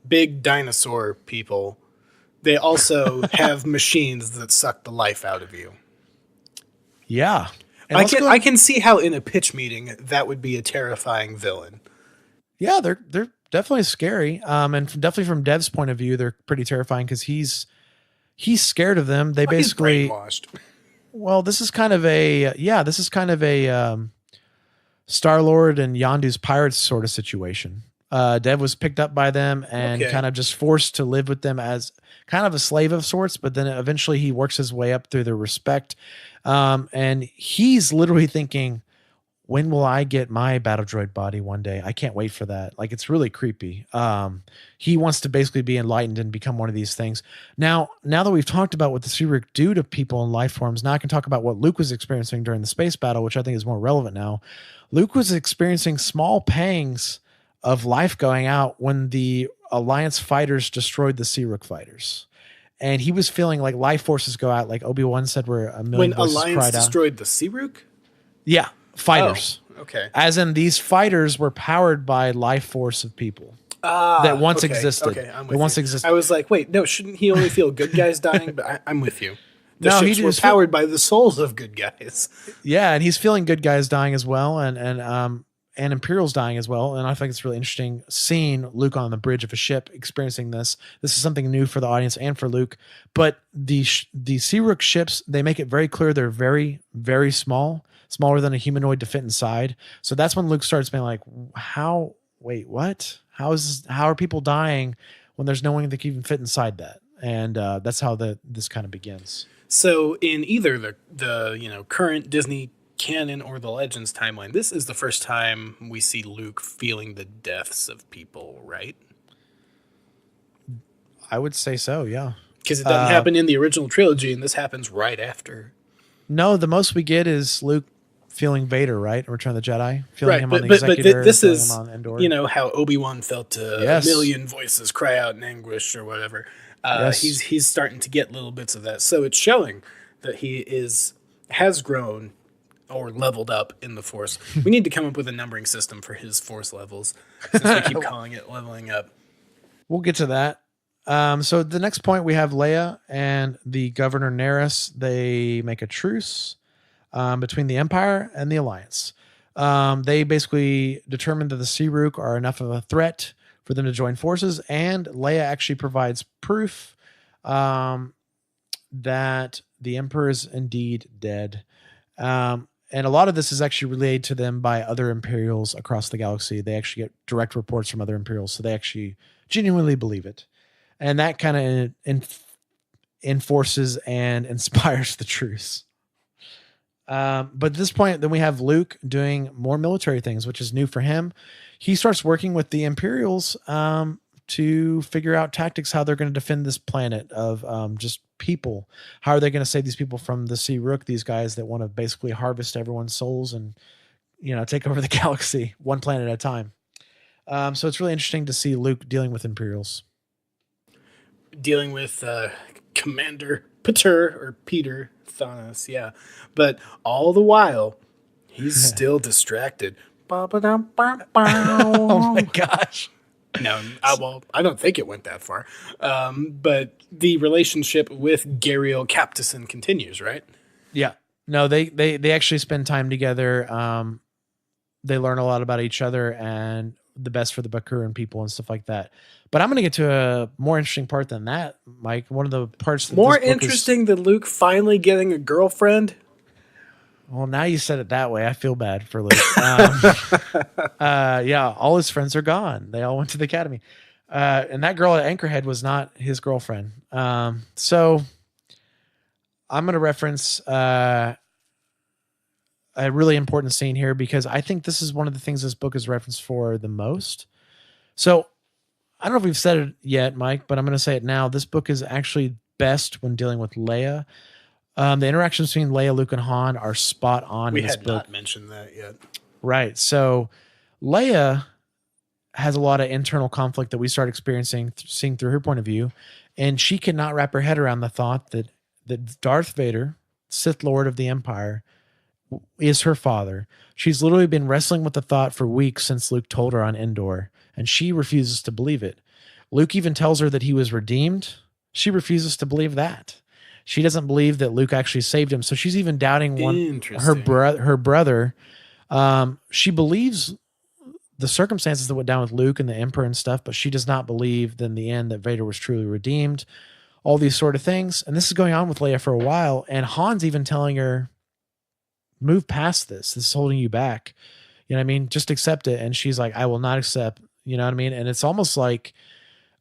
big dinosaur people. They also have machines that suck the life out of you. Yeah. I can see how in a pitch meeting that would be a terrifying villain. Yeah, they're definitely scary. And definitely from Dev's point of view, they're pretty terrifying because he's scared of them. They basically he's brainwashed. Well, this is kind of a Star-Lord and Yondu's pirates sort of situation. Dev was picked up by them and kind of just forced to live with them as kind of a slave of sorts, but then eventually he works his way up through their respect. And he's literally thinking, when will I get my battle droid body one day? I can't wait for that. Like, it's really creepy. He wants to basically be enlightened and become one of these things. Now that we've talked about what the Ssi-Ruuk do to people in life forms, now I can talk about what Luke was experiencing during the space battle, which I think is more relevant now. Luke was experiencing small pangs of life going out when the Alliance fighters destroyed the Ssi-Ruuk fighters. And he was feeling like life forces go out, like Obi-Wan said, where a million voices cried out. When Alliance destroyed the Ssi-Ruuk? Yeah. Fighters. Oh, okay. As in, these fighters were powered by life force of people that once existed. Okay, I'm with that once you. existed. I was like, wait, no, shouldn't he only feel good guys dying? But I'm with you. The No, he ships were just powered by the souls of good guys. Yeah, and he's feeling good guys dying as well, and Imperials dying as well. And I think it's really interesting seeing Luke on the bridge of a ship experiencing this. This is something new for the audience and for Luke. But the Ssi-Ruuk ships, they make it very clear they're very, very small, smaller than a humanoid to fit inside. So that's when Luke starts being like, "How? Wait, what? How are people dying when there's no one that can even fit inside that?" And that's how this kind of begins. So in either the current Disney canon or the Legends timeline, this is the first time we see Luke feeling the deaths of people, right? I would say so, yeah. Because it doesn't happen in the original trilogy, and this happens right after. No, the most we get is Luke feeling Vader, right? Return of the Jedi, feeling him on the but Executor. this feeling is him on Endor. How Obi-Wan felt a million voices cry out in anguish or whatever. He's starting to get little bits of that, so it's showing that he has grown or leveled up in the Force. We need to come up with a numbering system for his Force levels, since we keep calling it leveling up. We'll get to that. So the next point, we have Leia and the Governor Nerys. They make a truce between the Empire and the Alliance. They basically determined that the Ssi-Ruuk are enough of a threat for them to join forces, and Leia actually provides proof that the Emperor is indeed dead. And a lot of this is actually relayed to them by other Imperials across the galaxy. They actually get direct reports from other Imperials, so they actually genuinely believe it. And that kind of enforces and inspires the truce. But at this point, then we have Luke doing more military things, which is new for him. He starts working with the Imperials to figure out tactics, how they're going to defend this planet of just people. How are they going to save these people from the Ssi-Ruuk, these guys that want to basically harvest everyone's souls and, take over the galaxy one planet at a time. So it's really interesting to see Luke dealing with Imperials. Dealing with Commander Peter Thanos, yeah. But all the while, he's still distracted. Oh my gosh. No, I don't think it went that far. But the relationship with Gariel Captison continues, right? Yeah. No, they actually spend time together. They learn a lot about each other and the best for the Bakuran people and stuff like that. But I'm going to get to a more interesting part than that, Mike. One of the parts that more interesting than Luke finally getting a girlfriend. Well, now you said it that way. I feel bad for Luke. Yeah, all his friends are gone. They all went to the academy. And that girl at Anchorhead was not his girlfriend. So I'm going to reference a really important scene here because I think this is one of the things this book is referenced for the most. So I don't know if we've said it yet, Mike, but I'm going to say it now. This book is actually best when dealing with Leia. The interactions between Leia, Luke, and Han are spot on in this book. We had not mentioned that yet. Right. So Leia has a lot of internal conflict that we start experiencing, seeing through her point of view. And she cannot wrap her head around the thought that Darth Vader, Sith Lord of the Empire, is her father. She's literally been wrestling with the thought for weeks since Luke told her on Endor, and she refuses to believe it. Luke even tells her that he was redeemed. She refuses to believe that. She doesn't believe that Luke actually saved him. So she's even doubting her brother. She believes the circumstances that went down with Luke and the Emperor and stuff, but she does not believe in the end that Vader was truly redeemed. All these sort of things. And this is going on with Leia for a while. And Han's even telling her, move past this. This is holding you back. You know what I mean? Just accept it. And she's like, I will not accept. You know what I mean? And it's almost like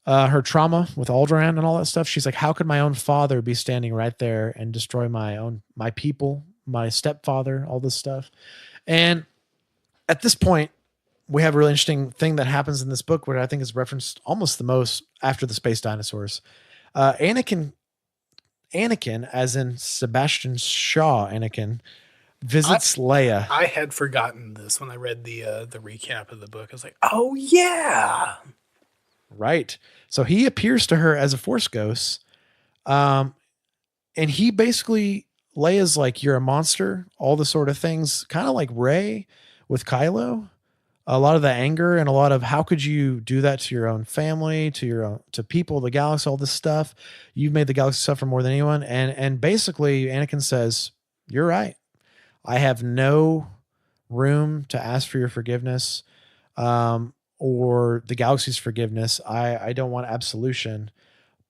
her trauma with Alderaan and all that stuff. She's like, how could my own father be standing right there and destroy my people, my stepfather, all this stuff? And at this point, we have a really interesting thing that happens in this book, where I think is referenced almost the most after the space dinosaurs. Anakin, as in Sebastian Shaw, Anakin, visits Leia. I had forgotten this when I read the recap of the book. I was like, oh yeah. Right. So he appears to her as a Force ghost. And he basically Leia's like, you're a monster, all the sort of things, kind of like Rey with Kylo. A lot of the anger and a lot of how could you do that to your own family, to people, the galaxy, all this stuff. You've made the galaxy suffer more than anyone. And basically Anakin says, you're right. I have no room to ask for your forgiveness, or the galaxy's forgiveness. I don't want absolution,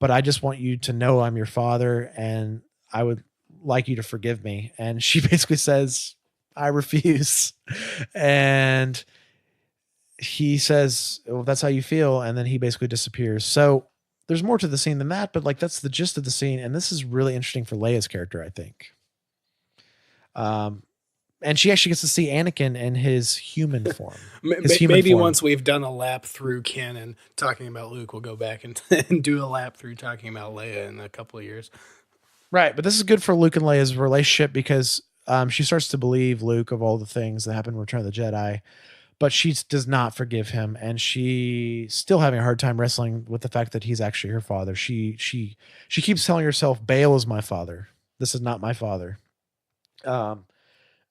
but I just want you to know I'm your father and I would like you to forgive me. And she basically says, I refuse. And he says, well, that's how you feel. And then he basically disappears. So there's more to the scene than that, but like, that's the gist of the scene. And this is really interesting for Leia's character, I think. And she actually gets to see Anakin in his human form. Maybe once we've done a lap through canon talking about Luke, we'll go back and, and do a lap through talking about Leia in a couple of years. Right. But this is good for Luke and Leia's relationship because she starts to believe Luke of all the things that happened in Return of the Jedi, but she does not forgive him. And she's still having a hard time wrestling with the fact that he's actually her father. She keeps telling herself, Bail is my father. This is not my father.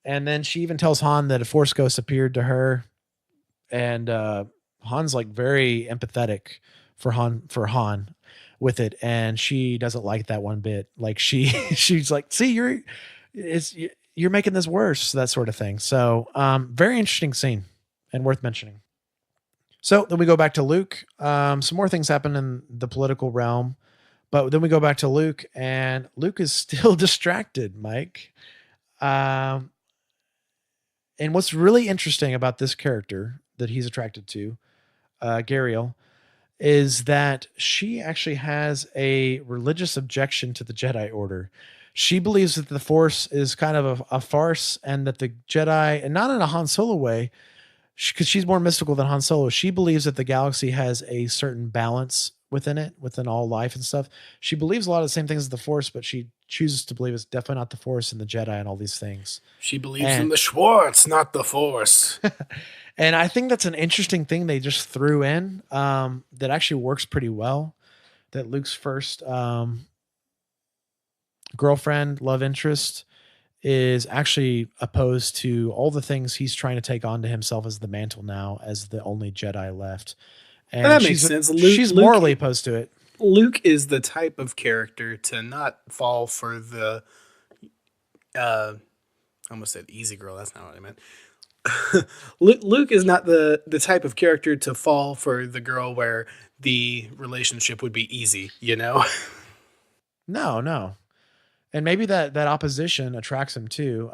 And then she even tells Han that a Force ghost appeared to her, and Han's like very empathetic for Han with it, and she doesn't like that one bit. Like she's like, see, you're making this worse, that sort of thing. So very interesting scene and worth mentioning. So then we go back to Luke. Some more things happen in the political realm, but then we go back to Luke, and Luke is still distracted, Mike. And what's really interesting about this character that he's attracted to, Gariel, is that she actually has a religious objection to the Jedi Order. She believes that the Force is kind of a farce, and that the Jedi, and not in a Han Solo way, because she's more mystical than Han Solo. She believes that the galaxy has a certain balance within it, within all life and stuff. She believes a lot of the same things as the Force, but she chooses to believe it's definitely not the Force and the Jedi and all these things. She believes in the Schwartz, not the Force. And I think that's an interesting thing they just threw in that actually works pretty well. That Luke's first girlfriend, love interest, is actually opposed to all the things he's trying to take on to himself as the mantle now, as the only Jedi left. And that makes sense. She's morally opposed to it. Luke is the type of character to not fall for the I almost said easy girl. That's not what I meant. Luke is not the type of character to fall for the girl where the relationship would be easy, you know? No. And maybe that opposition attracts him too,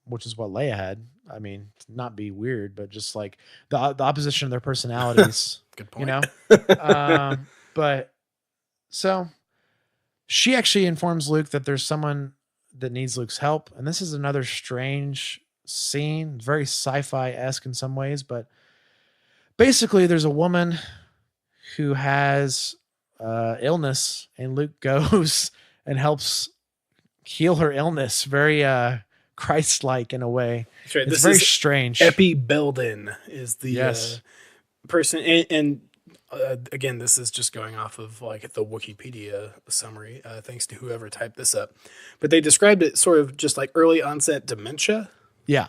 which is what Leia had. I mean, not be weird, but just like the opposition of their personalities. Good point. You know? But so she actually informs Luke that there's someone that needs Luke's help. And this is another strange scene, very sci-fi-esque in some ways, but basically there's a woman who has illness, and Luke goes and helps heal her illness. Very Christ-like in a way. That's right. It's this very is strange. Epi Belden is the Yes. person, and again, this is just going off of like the Wikipedia summary, thanks to whoever typed this up. But they described it sort of just like early onset dementia. Yeah.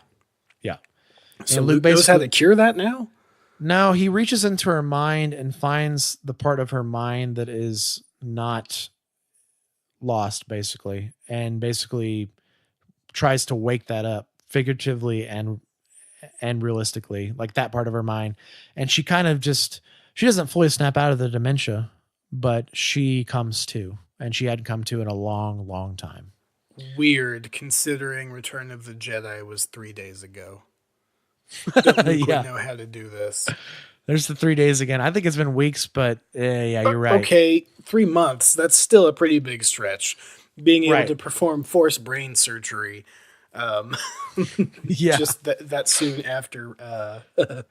So And Luke knows how to cure that now? No, he reaches into her mind and finds the part of her mind that is not lost, basically, and basically tries to wake that up figuratively and realistically, like that part of her mind. And she kind of she doesn't fully snap out of the dementia, but she comes to, and she hadn't come to in a long, long time. Weird, considering Return of the Jedi was 3 days ago. Don't Luke would know how to do this. There's the 3 days again. I think it's been weeks, but yeah, you're right. Okay, 3 months. That's still a pretty big stretch. Being able to perform forced brain surgery, just that soon after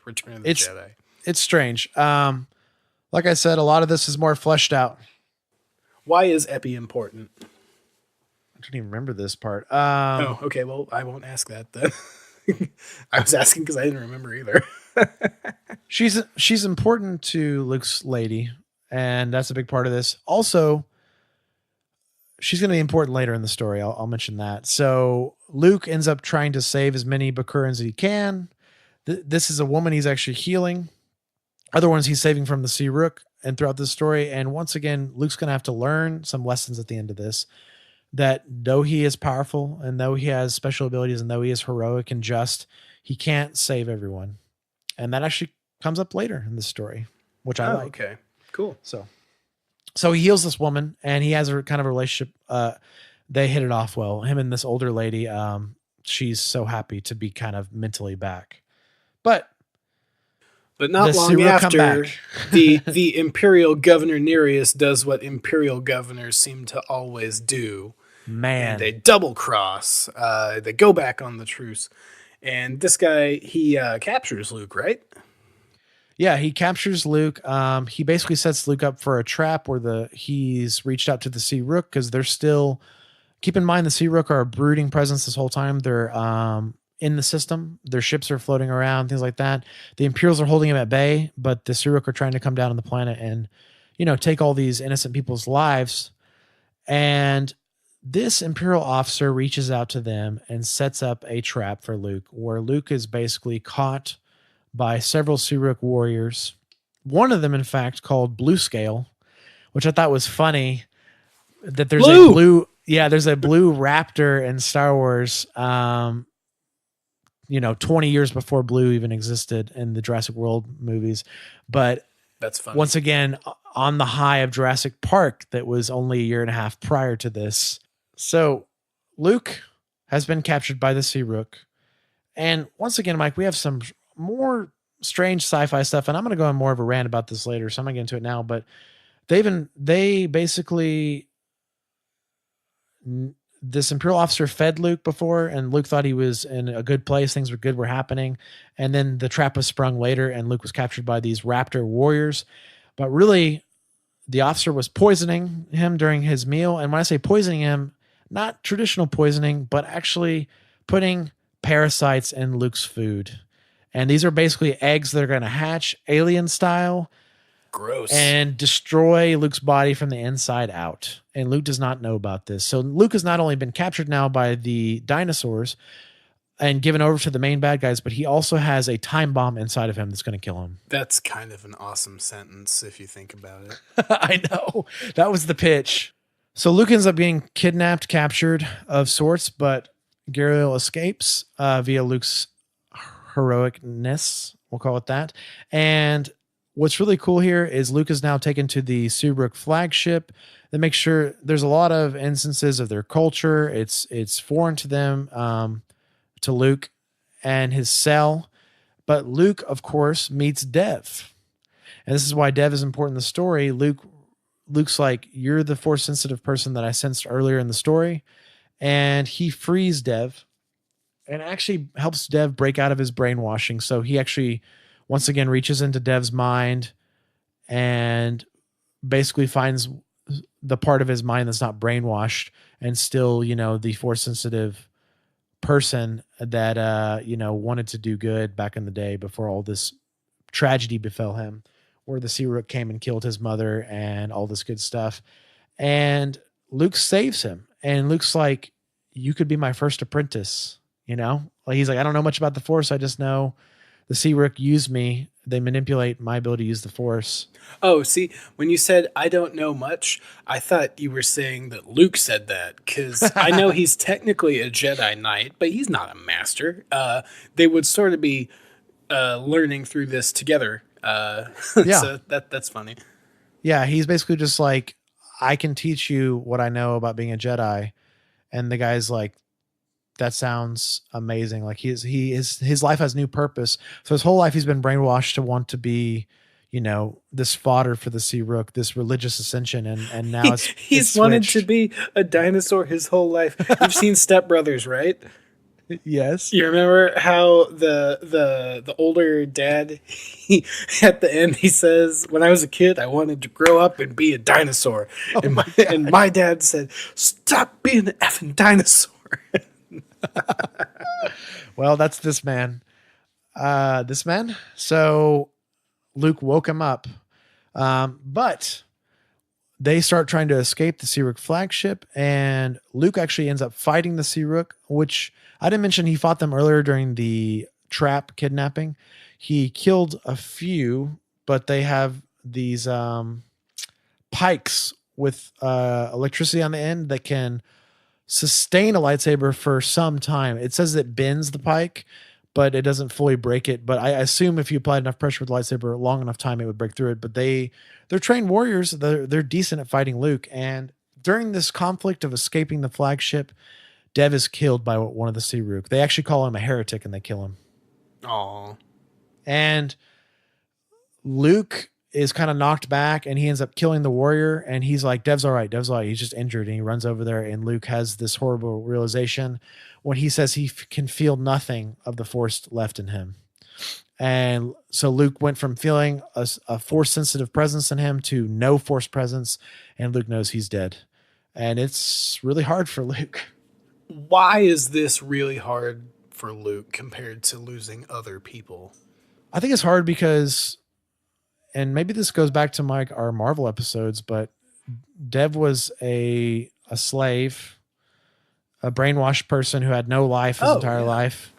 Return of the Jedi. It's strange. Like I said, a lot of this is more fleshed out. Why is Epi important? I don't even remember this part. Okay. Well, I won't ask that then. I was asking because I didn't remember either. She's important to Luke's lady, and that's a big part of this. Also, she's going to be important later in the story. I'll mention that. So Luke ends up trying to save as many Bakurans as he can. This is a woman he's actually healing. Other ones he's saving from the Ssi-Ruuk and throughout this story. And once again, Luke's going to have to learn some lessons at the end of this, that though he is powerful and though he has special abilities and though he is heroic and just, he can't save everyone. And that actually comes up later in the story, which I like. Okay, cool. So he heals this woman and he has a kind of a relationship. They hit it off well. Him and this older lady, she's so happy to be kind of mentally back. But not long after, the Imperial Governor Nereus does what Imperial governors seem to always do. Man. And they double cross. They go back on the truce. And this guy, he captures Luke, right? Yeah, he captures Luke. He basically sets Luke up for a trap where he's reached out to the Ssi-Ruuk because they're still. Keep in mind the Ssi-Ruuk are a brooding presence this whole time. They're in the system. Their ships are floating around, things like that. The Imperials are holding him at bay, but the Ssi-Ruuk are trying to come down on the planet and, take all these innocent people's lives. And this Imperial officer reaches out to them and sets up a trap for Luke, where Luke is basically caught by several Ssi-Ruuk warriors. One of them, in fact, called Blue Scale, which I thought was funny. That there's a blue raptor in Star Wars. 20 years before Blue even existed in the Jurassic World movies, but that's funny. Once again, on the high of Jurassic Park, that was only a year and a half prior to this. So Luke has been captured by the Ssi-Ruuk. And once again, Mike, we have some more strange sci-fi stuff, and I'm going to go on more of a rant about this later, so I'm not getting into it now, but they basically, this Imperial officer fed Luke before, and Luke thought he was in a good place. Things were happening. And then the trap was sprung later, and Luke was captured by these raptor warriors. But really, the officer was poisoning him during his meal. And when I say poisoning him, not traditional poisoning, but actually putting parasites in Luke's food. And these are basically eggs that are going to hatch alien style. Gross. And destroy Luke's body from the inside out. And Luke does not know about this. So Luke has not only been captured now by the dinosaurs and given over to the main bad guys, but he also has a time bomb inside of him that's going to kill him. That's kind of an awesome sentence if you think about it. I know. That was the pitch. So Luke ends up being kidnapped, captured of sorts, but Gariel escapes via Luke's heroicness. We'll call it that. And what's really cool here is Luke is now taken to the Ssi-Ruuk flagship. They make sure there's a lot of instances of their culture. It's foreign to them, to Luke and his cell. But Luke, of course, meets Dev. And this is why Dev is important in the story. Luke's like, you're the force sensitive person that I sensed earlier in the story. And he frees Dev and actually helps Dev break out of his brainwashing. So he actually, once again, reaches into Dev's mind and basically finds the part of his mind that's not brainwashed and still, the force sensitive person that, wanted to do good back in the day before all this tragedy befell him, where the Ssi-Ruuk came and killed his mother and all this good stuff. And Luke saves him. And Luke's like, you could be my first apprentice, Like he's like, I don't know much about the Force. I just know the Ssi-Ruuk use me. They manipulate my ability to use the Force. Oh, see, when you said, I don't know much, I thought you were saying that Luke said that, because I know he's technically a Jedi Knight, but he's not a master. They would sort of be learning through this together. Yeah. So that's funny. Yeah, he's basically just like, I can teach you what I know about being a Jedi. And the guy's like, that sounds amazing. Like his life has new purpose. So his whole life he's been brainwashed to want to be, this fodder for the Ssi-Ruuk, this religious ascension, and now he's wanted to be a dinosaur his whole life. You've seen Step Brothers, right? Yes. You remember how the older dad, at the end he says, "When I was a kid, I wanted to grow up and be a dinosaur," and my dad said, "Stop being an effing dinosaur." Well, that's this man. So Luke woke him up. But they start trying to escape the Ssi-Ruuk flagship, and Luke actually ends up fighting the Ssi-Ruuk, which I didn't mention he fought them earlier during the trap kidnapping. He killed a few, but they have these pikes with electricity on the end that can sustain a lightsaber for some time. It says it bends the pike, but it doesn't fully break it. But I assume if you applied enough pressure with the lightsaber long enough time, it would break through it. But they're trained warriors. They're decent at fighting Luke. And during this conflict of escaping the flagship, Dev is killed by one of the Ssi-Ruuk. They actually call him a heretic and they kill him. Aw. And Luke is kind of knocked back and he ends up killing the warrior. And he's like, Dev's all right. Dev's all right. He's just injured. And he runs over there. And Luke has this horrible realization when he says he can feel nothing of the Force left in him. And so Luke went from feeling a Force sensitive presence in him to no Force presence. And Luke knows he's dead. And it's really hard for Luke. Why is this really hard for Luke compared to losing other people? I think it's hard because, and maybe this goes back to our Marvel episodes, but Dev was a slave, a brainwashed person who had no life his entire life.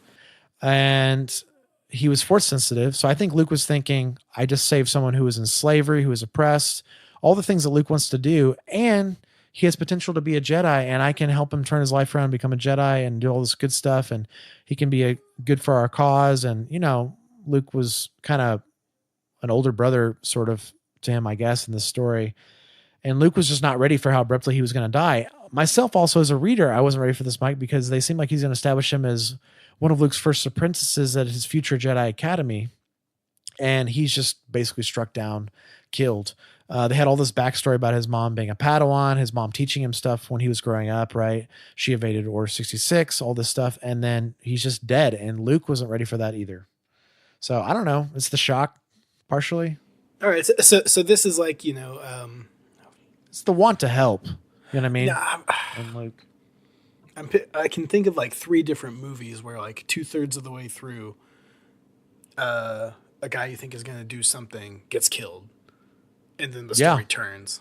And he was Force sensitive. So I think Luke was thinking, I just saved someone who was in slavery, who was oppressed, all the things that Luke wants to do. And he has potential to be a Jedi, and I can help him turn his life around, become a Jedi and do all this good stuff. And he can be good for our cause. And, Luke was kind of an older brother sort of to him, I guess, in this story. And Luke was just not ready for how abruptly he was going to die. Myself also as a reader, I wasn't ready for this, Mike, because they seem like he's going to establish him as one of Luke's first apprentices at his future Jedi Academy. And he's just basically struck down, killed. They had all this backstory about his mom being a Padawan, his mom teaching him stuff when he was growing up, right? She evaded Order 66, all this stuff. And then he's just dead. And Luke wasn't ready for that either. So I don't know. It's the shock partially. All right. So this is like, it's the want to help. You know what I mean? And Luke. I can think of like 3 different movies where like 2/3 of the way through, a guy you think is going to do something gets killed. And then the story turns.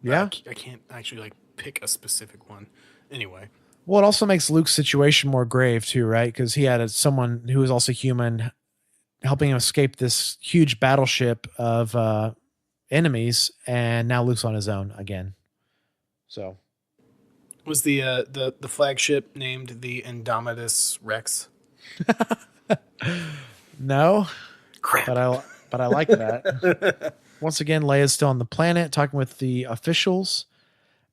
Yeah. I can't actually like pick a specific one. Anyway. Well, it also makes Luke's situation more grave too, right? Because he had someone who was also human helping him escape this huge battleship of enemies. And now Luke's on his own again. So. Was the flagship named the Indomitus Rex? No. Crap. But I like that. Once again, Leia's still on the planet talking with the officials.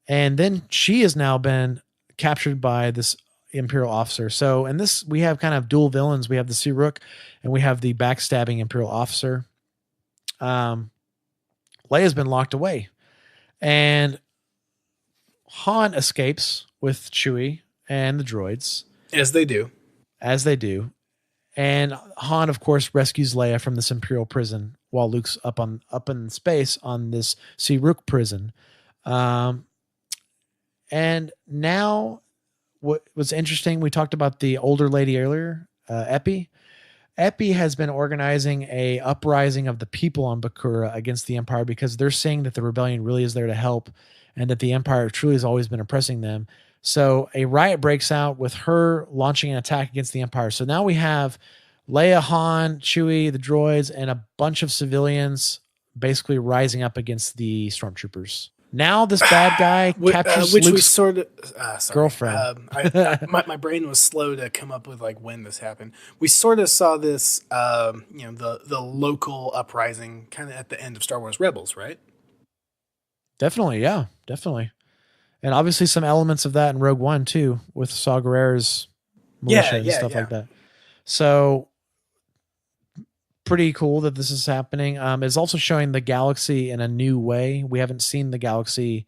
And then she has now been captured by this Imperial officer. So in this, we have kind of dual villains. We have the Ssi-Ruuk and we have the backstabbing Imperial officer. Leia's been locked away. And Han escapes with Chewie and the droids. As they do. And Han, of course, rescues Leia from this Imperial prison while Luke's up in space on this Ssi-Ruuk prison. And now what was interesting, we talked about the older lady earlier, Epi. Epi has been organizing a uprising of the people on Bakura against the Empire because they're saying that the rebellion really is there to help and that the Empire truly has always been oppressing them. So a riot breaks out with her launching an attack against the Empire. So now we have Leia, Han, Chewie, the droids, and a bunch of civilians basically rising up against the stormtroopers. Now this bad guy captures which Luke's we sort of girlfriend. My brain was slow to come up with like when this happened. We sort of saw this, the local uprising kind of at the end of Star Wars Rebels, right? Definitely, yeah, definitely. And obviously some elements of that in Rogue One too, with Saw Gerrera's militia and stuff like that. So pretty cool that this is happening. It's also showing the galaxy in a new way. We haven't seen the galaxy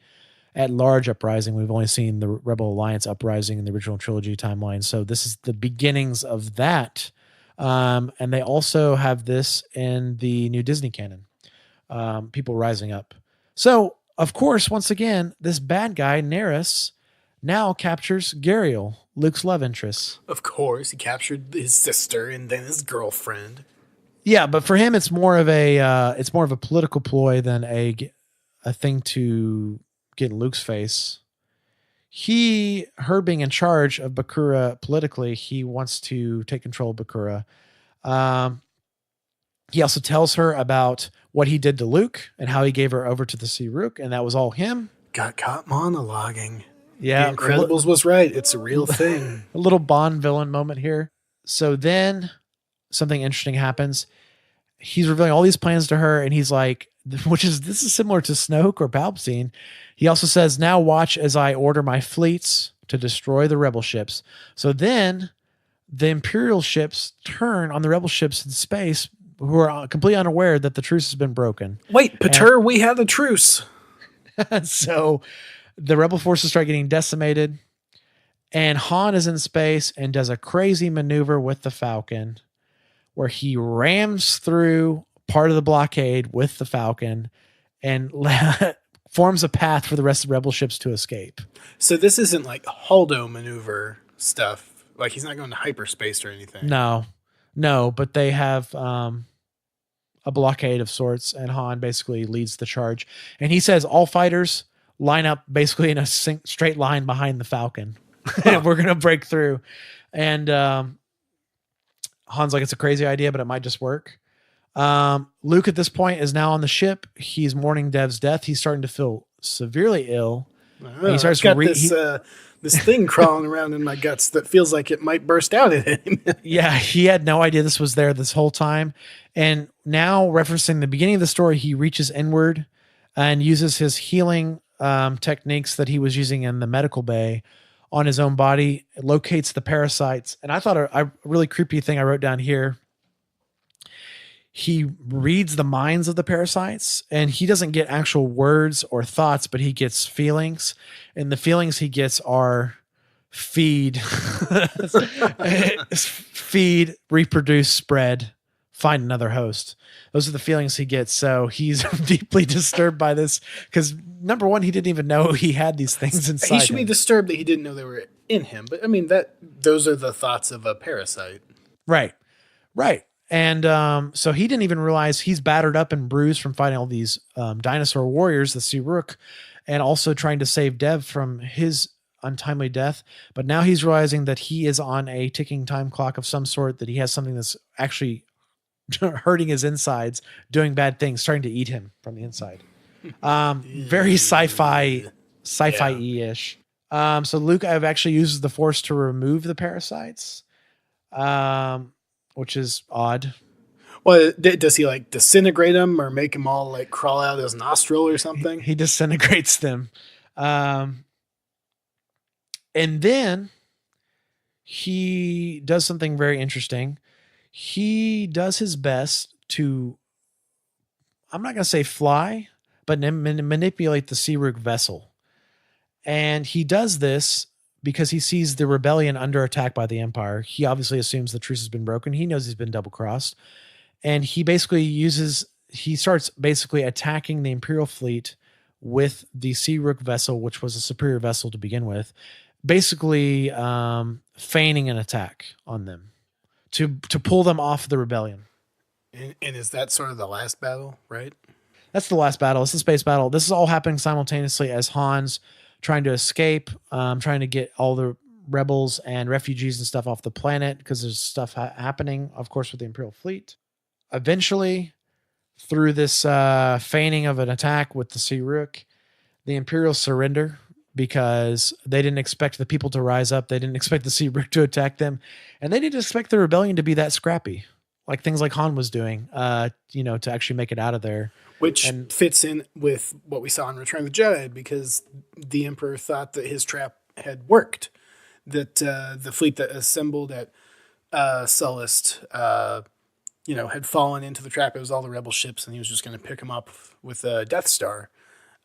at large uprising. We've only seen the Rebel Alliance uprising in the original trilogy timeline. So this is the beginnings of that. And they also have this in the new Disney canon. People rising up. So, of course, once again, this bad guy, Neris, now captures Gariel, Luke's love interest. Of course, he captured his sister and then his girlfriend. Yeah, but for him, it's more of a political ploy than a thing to get in Luke's face. Her being in charge of Bakura politically, he wants to take control of Bakura. He also tells her about what he did to Luke and how he gave her over to the Ssi-Ruuk, and that was all him. Got caught monologuing. Yeah. The Incredibles was right. It's a real thing. A little Bond villain moment here. So then something interesting happens. He's revealing all these plans to her, and he's like, this is similar to Snoke or Palpatine. He also says, now watch as I order my fleets to destroy the rebel ships. So then the Imperial ships turn on the rebel ships in space, who are completely unaware that the truce has been broken. Wait, Pater, we had a truce. So the rebel forces start getting decimated, and Han is in space and does a crazy maneuver with the Falcon where he rams through part of the blockade with the Falcon and forms a path for the rest of the rebel ships to escape. So this isn't like Holdo maneuver stuff. Like he's not going to hyperspace or anything. No, but they have a blockade of sorts, and Han basically leads the charge. And he says all fighters line up basically in a straight line behind the Falcon. And we're going to break through. And Han's like, it's a crazy idea, but it might just work. Luke at this point is now on the ship. He's mourning Dev's death. He's starting to feel severely ill. And he starts got this thing crawling around in my guts that feels like it might burst out at him. Yeah, he had no idea this was there this whole time. And now, referencing the beginning of the story, he reaches inward and uses his healing techniques that he was using in the medical bay on his own body. It locates the parasites. And I thought a really creepy thing I wrote down here. He reads the minds of the parasites, and he doesn't get actual words or thoughts, but he gets feelings, and the feelings he gets are feed, reproduce, spread, find another host. Those are the feelings he gets. So he's deeply disturbed by this because, number one, he didn't even know he had these things inside him. He should be disturbed that he didn't know they were in him. But I mean, those are the thoughts of a parasite. Right. And so he didn't even realize he's battered up and bruised from fighting all these dinosaur warriors, the Ssi-Ruuk, and also trying to save Dev from his untimely death. But now he's realizing that he is on a ticking time clock of some sort, that he has something that's actually hurting his insides, doing bad things, starting to eat him from the inside. Very sci-fi-ish. So Luke actually uses the Force to remove the parasites. Which is odd. Well, does he like disintegrate them or make them all like crawl out of his nostril or something? He disintegrates them. And then he does something very interesting. He does his best to, I'm not going to say fly, but manipulate the Ssi-Ruuk vessel. And he does this because he sees the rebellion under attack by the Empire. He obviously assumes the truce has been broken. He knows he's been double-crossed. And he starts basically attacking the Imperial fleet with the Ssi-Ruuk vessel, which was a superior vessel to begin with, basically feigning an attack on them to pull them off the rebellion. And is that sort of the last battle, right? That's the last battle. It's the space battle. This is all happening simultaneously as Han's trying to escape, trying to get all the rebels and refugees and stuff off the planet because there's stuff happening, of course, with the Imperial fleet. Eventually, through this feigning of an attack with the Ssi-Ruuk, the Imperials surrender because they didn't expect the people to rise up. They didn't expect the Ssi-Ruuk to attack them. And they didn't expect the rebellion to be that scrappy, like things like Han was doing, to actually make it out of there. Which fits in with what we saw in Return of the Jedi, because the Emperor thought that his trap had worked, that the fleet that assembled at Sullust, had fallen into the trap. It was all the rebel ships, and he was just going to pick them up with a Death Star.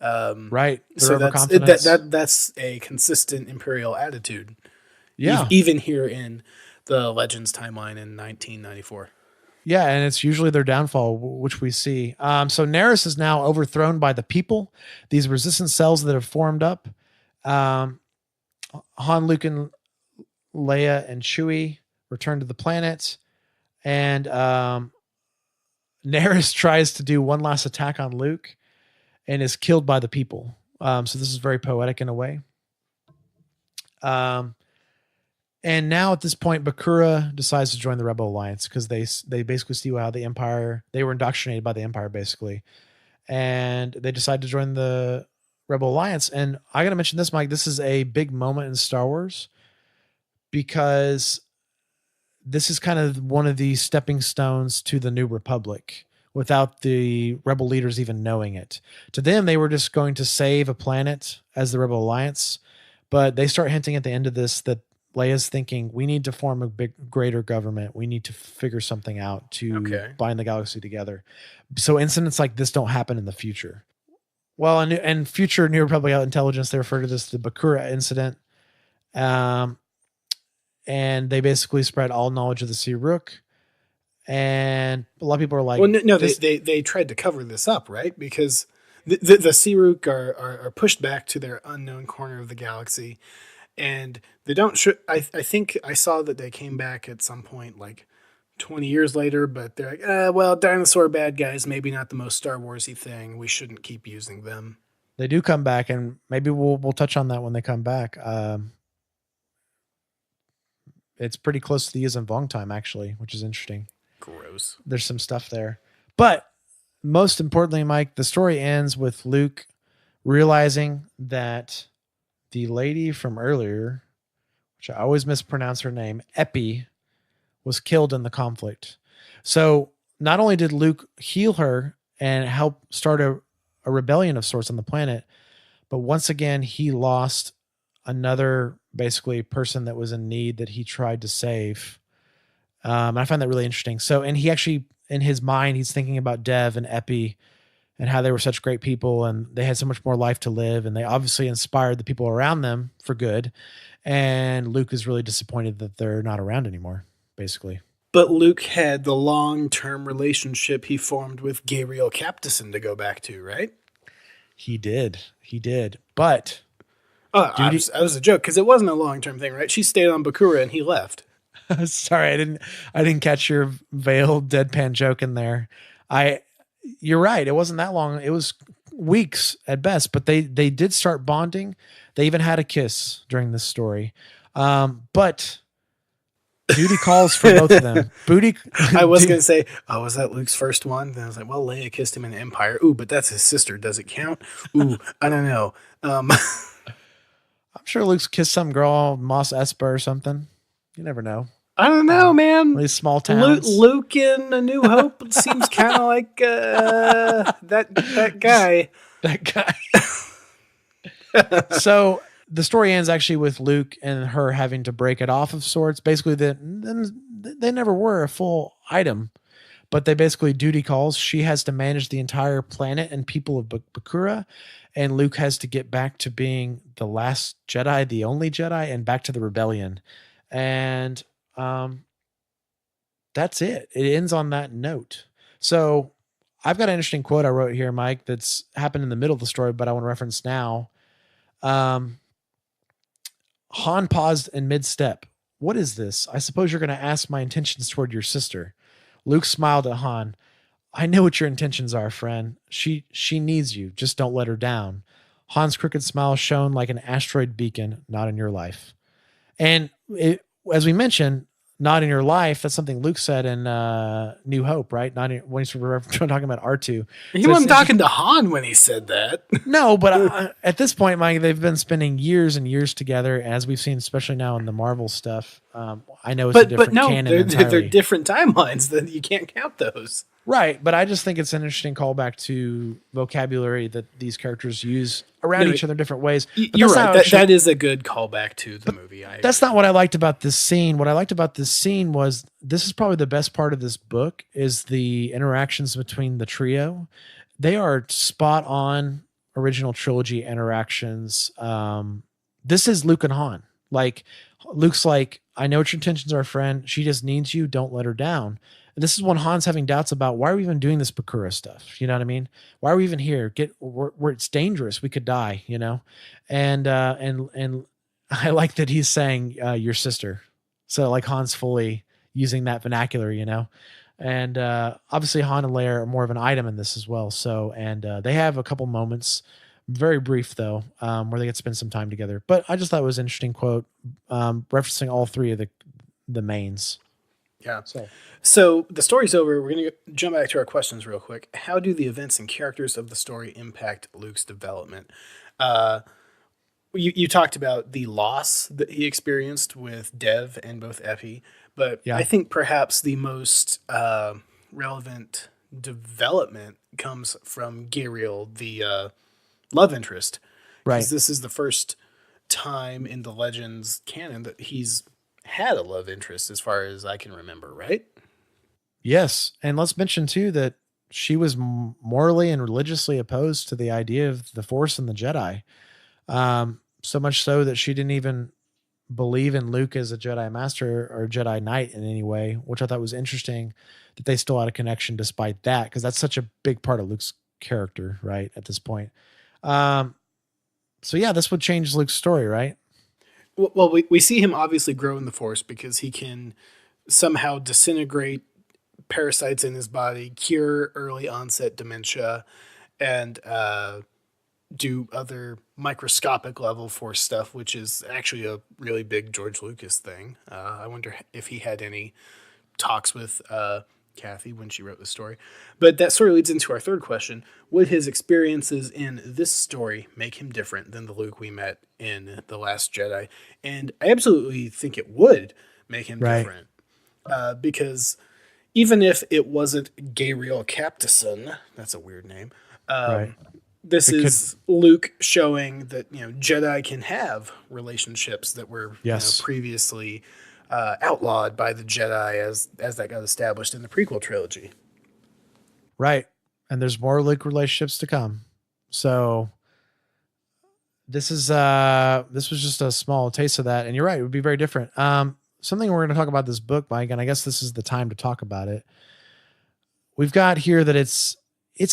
Right. So that's a consistent Imperial attitude. Yeah. Even here in the Legends timeline in 1994. Yeah, and it's usually their downfall, which we see. So Neris is now overthrown by the people, these resistance cells that have formed up. Han, Luke, and Leia and Chewie return to the planet, and Neris tries to do one last attack on Luke, and is killed by the people. So this is very poetic in a way. And now at this point, Bakura decides to join the Rebel Alliance because they basically see how the Empire, they were indoctrinated by the Empire basically. And they decide to join the Rebel Alliance. And I got to mention this, Mike, this is a big moment in Star Wars because this is kind of one of the stepping stones to the New Republic without the Rebel leaders even knowing it. To them, they were just going to save a planet as the Rebel Alliance. But they start hinting at the end of this that Leia's thinking, we need to form a greater government. We need to figure something out to bind the galaxy together. So incidents like this don't happen in the future. Well, and future New Republic intelligence, they refer to this the Bakura incident. And they basically spread all knowledge of the Ssi-Ruuk. And a lot of people are like, well, no, they tried to cover this up, right? Because the Ssi-Ruuk are pushed back to their unknown corner of the galaxy. And they don't I think I saw that they came back at some point like 20 years later, but they're like, well, dinosaur bad guys, maybe not the most Star Wars-y thing. We shouldn't keep using them. They do come back, and maybe we'll touch on that when they come back. It's pretty close to the Yuzhan Vong time, actually, which is interesting. Gross. There's some stuff there. But most importantly, Mike, the story ends with Luke realizing that the lady from earlier, which I always mispronounce her name, Epi, was killed in the conflict. So not only did Luke heal her and help start a rebellion of sorts on the planet, but once again, he lost another basically person that was in need that he tried to save. I find that really interesting. So, and he actually, in his mind, he's thinking about Dev and Epi and how they were such great people and they had so much more life to live. And they obviously inspired the people around them for good. And Luke is really disappointed that they're not around anymore, basically. But Luke had the long-term relationship he formed with Gabriel Captison to go back to, right? He did. But I was a joke because it wasn't a long-term thing, right? She stayed on Bakura and he left. Sorry, I didn't catch your veiled deadpan joke in there. You're right. It wasn't that long. It was weeks at best, but they did start bonding. They even had a kiss during this story. But duty calls for both of them. I was going to say, was that Luke's first one? Then I was like, well, Leia kissed him in Empire. Ooh, but that's his sister. Does it count? Ooh, I don't know. I'm sure Luke's kissed some girl, Moss Esper or something. You never know. I don't know, man. These small towns. Luke in A New Hope seems kind of like that guy. That guy. So the story ends actually with Luke and her having to break it off of sorts. Basically, they never were a full item, but they basically duty calls. She has to manage the entire planet and people of Bakura, and Luke has to get back to being the last Jedi, the only Jedi, and back to the rebellion. And that's it. It ends on that note. So I've got an interesting quote I wrote here, Mike, that's happened in the middle of the story, but I want to reference now. Han paused in mid-step. What is this? I suppose you're going to ask my intentions toward your sister. Luke smiled at Han. I know what your intentions are, friend. She needs you. Just don't let her down. Han's crooked smile shone like an asteroid beacon, not in your life. And as we mentioned, not in your life. That's something Luke said in New Hope, right? When he's talking about R2. He wasn't talking to Han when he said that. No, but at this point, Mike, they've been spending years and years together, as we've seen, especially now in the Marvel stuff. I know it's a different canon. They're different timelines. That you can't count those. Right, but I just think it's an interesting callback to vocabulary that these characters use around each other in different ways. You're right. That is a good callback to the movie. That's not what I liked about this scene. What I liked about this scene was this is probably the best part of this book is the interactions between the trio. They are spot on original trilogy interactions. This is Luke and Han. Like Luke's like, I know what your intentions are, friend. She just needs you. Don't let her down. And this is when Han's having doubts about why are we even doing this Bakura stuff? You know what I mean? Why are we even here? Where it's dangerous. We could die, you know? And I like that he's saying your sister. So like Han's fully using that vernacular, you know? And obviously Han and Leia are more of an item in this as well. So, and they have a couple moments, very brief though, where they get to spend some time together. But I just thought it was an interesting quote, referencing all three of the mains. Yeah. So So the story's over. We're going to jump back to our questions real quick. How do the events and characters of the story impact Luke's development? You talked about the loss that he experienced with Dev and both Effie, but Yeah. I think perhaps the most relevant development comes from Gariel, the love interest. right. Because this is the first time in the Legends canon that he's had a love interest as far as I can remember, right? Yes, and let's mention too that she was morally and religiously opposed to the idea of the Force and the Jedi. So much so that she didn't even believe in Luke as a Jedi Master or Jedi Knight in any way, which I thought was interesting that they still had a connection despite that, because that's such a big part of Luke's character, right? At this point. So yeah, this would change Luke's story, right? Well, we see him obviously grow in the Force because he can somehow disintegrate parasites in his body, cure early onset dementia, and do other microscopic level Force stuff, which is actually a really big George Lucas thing. I wonder if he had any talks with Kathy when she wrote the story. But that sort of leads into our third question. Would his experiences in this story make him different than the Luke we met in The Last Jedi? And I absolutely think it would make him Right. different. Because even if it wasn't Gabriel Captison, that's a weird name, Right. this It is Luke showing that, Jedi can have relationships that were Yes. previously outlawed by the Jedi as that got established in the prequel trilogy. Right. And there's more Luke relationships to come. So this was just a small taste of that. And you're right, it would be very different. Something we're going to talk about this book, Mike, and I guess this is the time to talk about it. We've got here that it's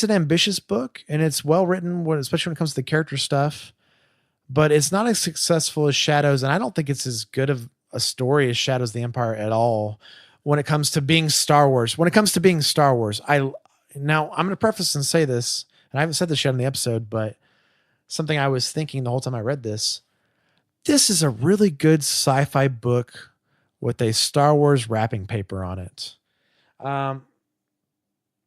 an ambitious book and it's well written, especially when it comes to the character stuff, but it's not as successful as Shadows. And I don't think it's as good of a story as Shadows of the Empire at all when it comes to being Star Wars. Now I'm going to preface and say this, and I haven't said this yet in the episode, but something I was thinking the whole time I read this. This is a really good sci-fi book with a Star Wars wrapping paper on it.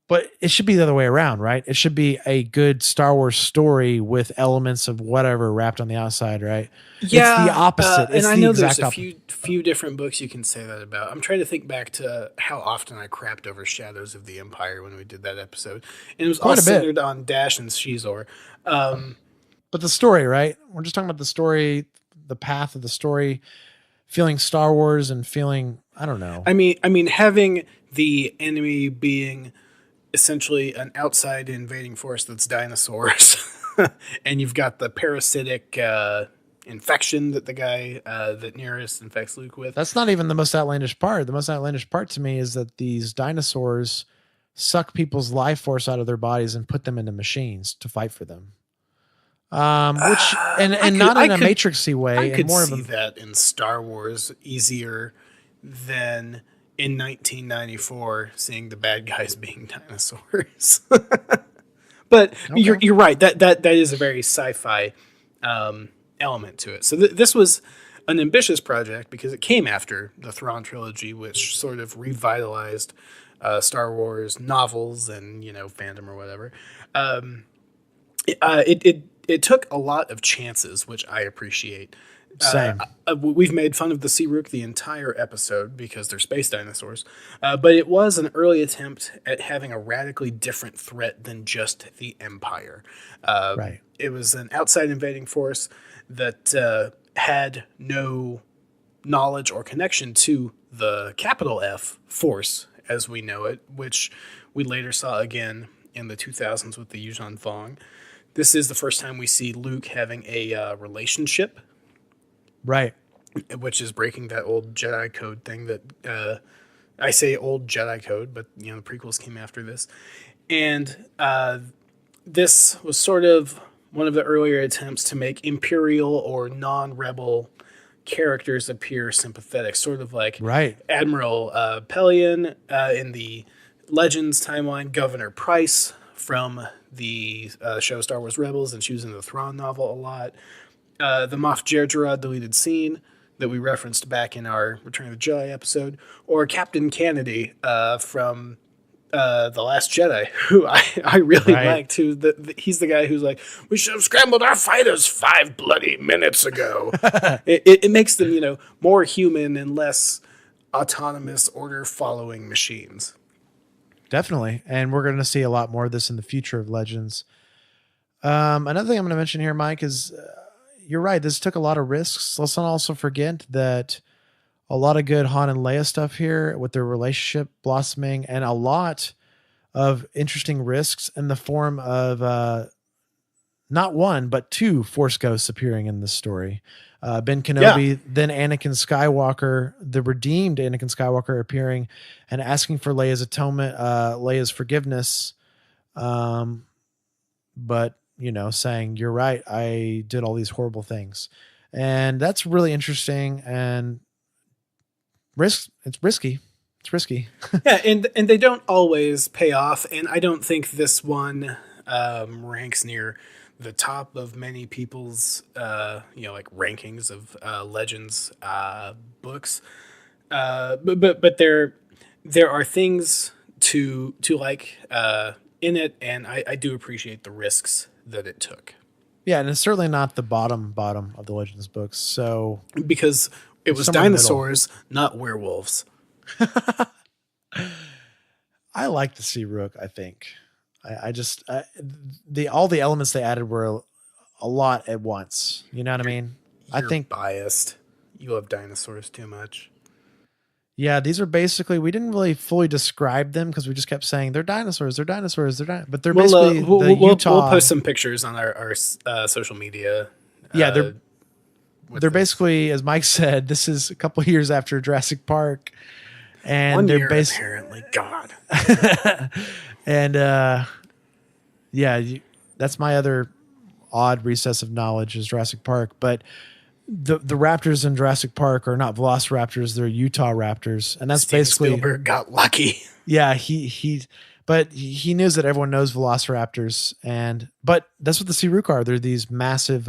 But it should be the other way around, right? It should be a good Star Wars story with elements of whatever wrapped on the outside, right? Yeah, it's the opposite. And It's I the know exact there's a few different books you can say that about. I'm trying to think back to how often I crapped over Shadows of the Empire when we did that episode, and it was all Quite a bit. centered on Dash and Shizor. But the story, right? We're just talking about the story, the path of the story, feeling Star Wars and feeling, I don't know. I mean, having the enemy being essentially an outside invading force that's dinosaurs, and you've got the parasitic infection that the guy that Nearest infects Luke with. That's not even the most outlandish part. The most outlandish part to me is that these dinosaurs suck people's life force out of their bodies and put them into machines to fight for them. Which not in a Matrixy way. I and could more see of a, that in Star Wars easier than in 1994 seeing the bad guys being dinosaurs. But you're right. That is a very sci-fi element to it. So this was an ambitious project because it came after the Thrawn trilogy, which sort of revitalized Star Wars novels and fandom or whatever. It took a lot of chances, which I appreciate. Same. We've made fun of the Ssi-Ruuk the entire episode because they're space dinosaurs, but it was an early attempt at having a radically different threat than just the Empire. Right. It was an outside invading force that had no knowledge or connection to the capital F force as we know it, which we later saw again in the 2000s with the Yuuzhan Vong. This is the first time we see Luke having a relationship, right. which is breaking that old Jedi code thing that I say old Jedi code, but the prequels came after this. And this was sort of one of the earlier attempts to make Imperial or non-rebel characters appear sympathetic, sort of like Right. Admiral Pelion in the Legends timeline, Governor Price from the show Star Wars Rebels, and she was in the Thrawn novel a lot. The Moff Jerjerrod deleted scene that we referenced back in our Return of the Jedi episode, or Captain Kennedy from The Last Jedi, who I really liked. Who he's the guy who's like, we should have scrambled our fighters 5 bloody minutes ago. it makes them, more human and less autonomous order following machines. Definitely. And we're going to see a lot more of this in the future of Legends. Another thing I'm going to mention here, Mike, is you're right. This took a lot of risks. Let's not also forget that a lot of good Han and Leia stuff here with their relationship blossoming, and a lot of interesting risks in the form of not one, but 2 Force ghosts appearing in this story. Ben Kenobi, then Anakin Skywalker, the redeemed Anakin Skywalker, appearing and asking for Leia's atonement, Leia's forgiveness. But, saying, you're right, I did all these horrible things. And that's really interesting and it's risky. It's risky. Yeah, and they don't always pay off. And I don't think this one ranks near the top of many people's rankings of Legends books, but there are things to like in it, and I do appreciate the risks that it took. Yeah, and it's certainly not the bottom of the Legends books. So because it was dinosaurs, not werewolves. I like the Ssi-Ruuk, I think. I just all the elements they added were a lot at once. You know what I mean? I think biased. You love dinosaurs too much. Yeah, these are basically, we didn't really fully describe them because we just kept saying they're dinosaurs, but they're basically Utah. We'll post some pictures on our social media. Yeah, they're basically, as Mike said, this is a couple years after Jurassic Park, and 1 they're year apparently. God. And that's my other odd recess of knowledge is Jurassic Park. But the raptors in Jurassic Park are not velociraptors; they're Utah raptors, and that's Steven basically Spielberg got lucky. Yeah, but he knows that everyone knows velociraptors, but that's what the Ssi-Ruuk are. They're these massive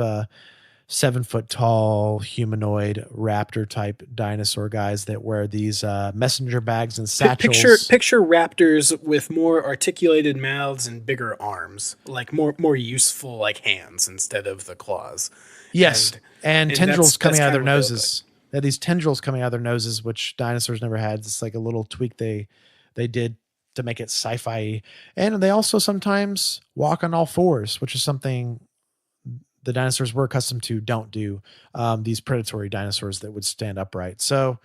7-foot tall humanoid raptor type dinosaur guys that wear these messenger bags and satchels. Picture raptors with more articulated mouths and bigger arms, like more useful like hands instead of the claws. Yes, and tendrils coming out of their noses. They have these tendrils coming out of their noses, which dinosaurs never had. It's like a little tweak they did to make it sci-fi. And they also sometimes walk on all fours, which is something the dinosaurs were accustomed to don't do, these predatory dinosaurs that would stand upright. So,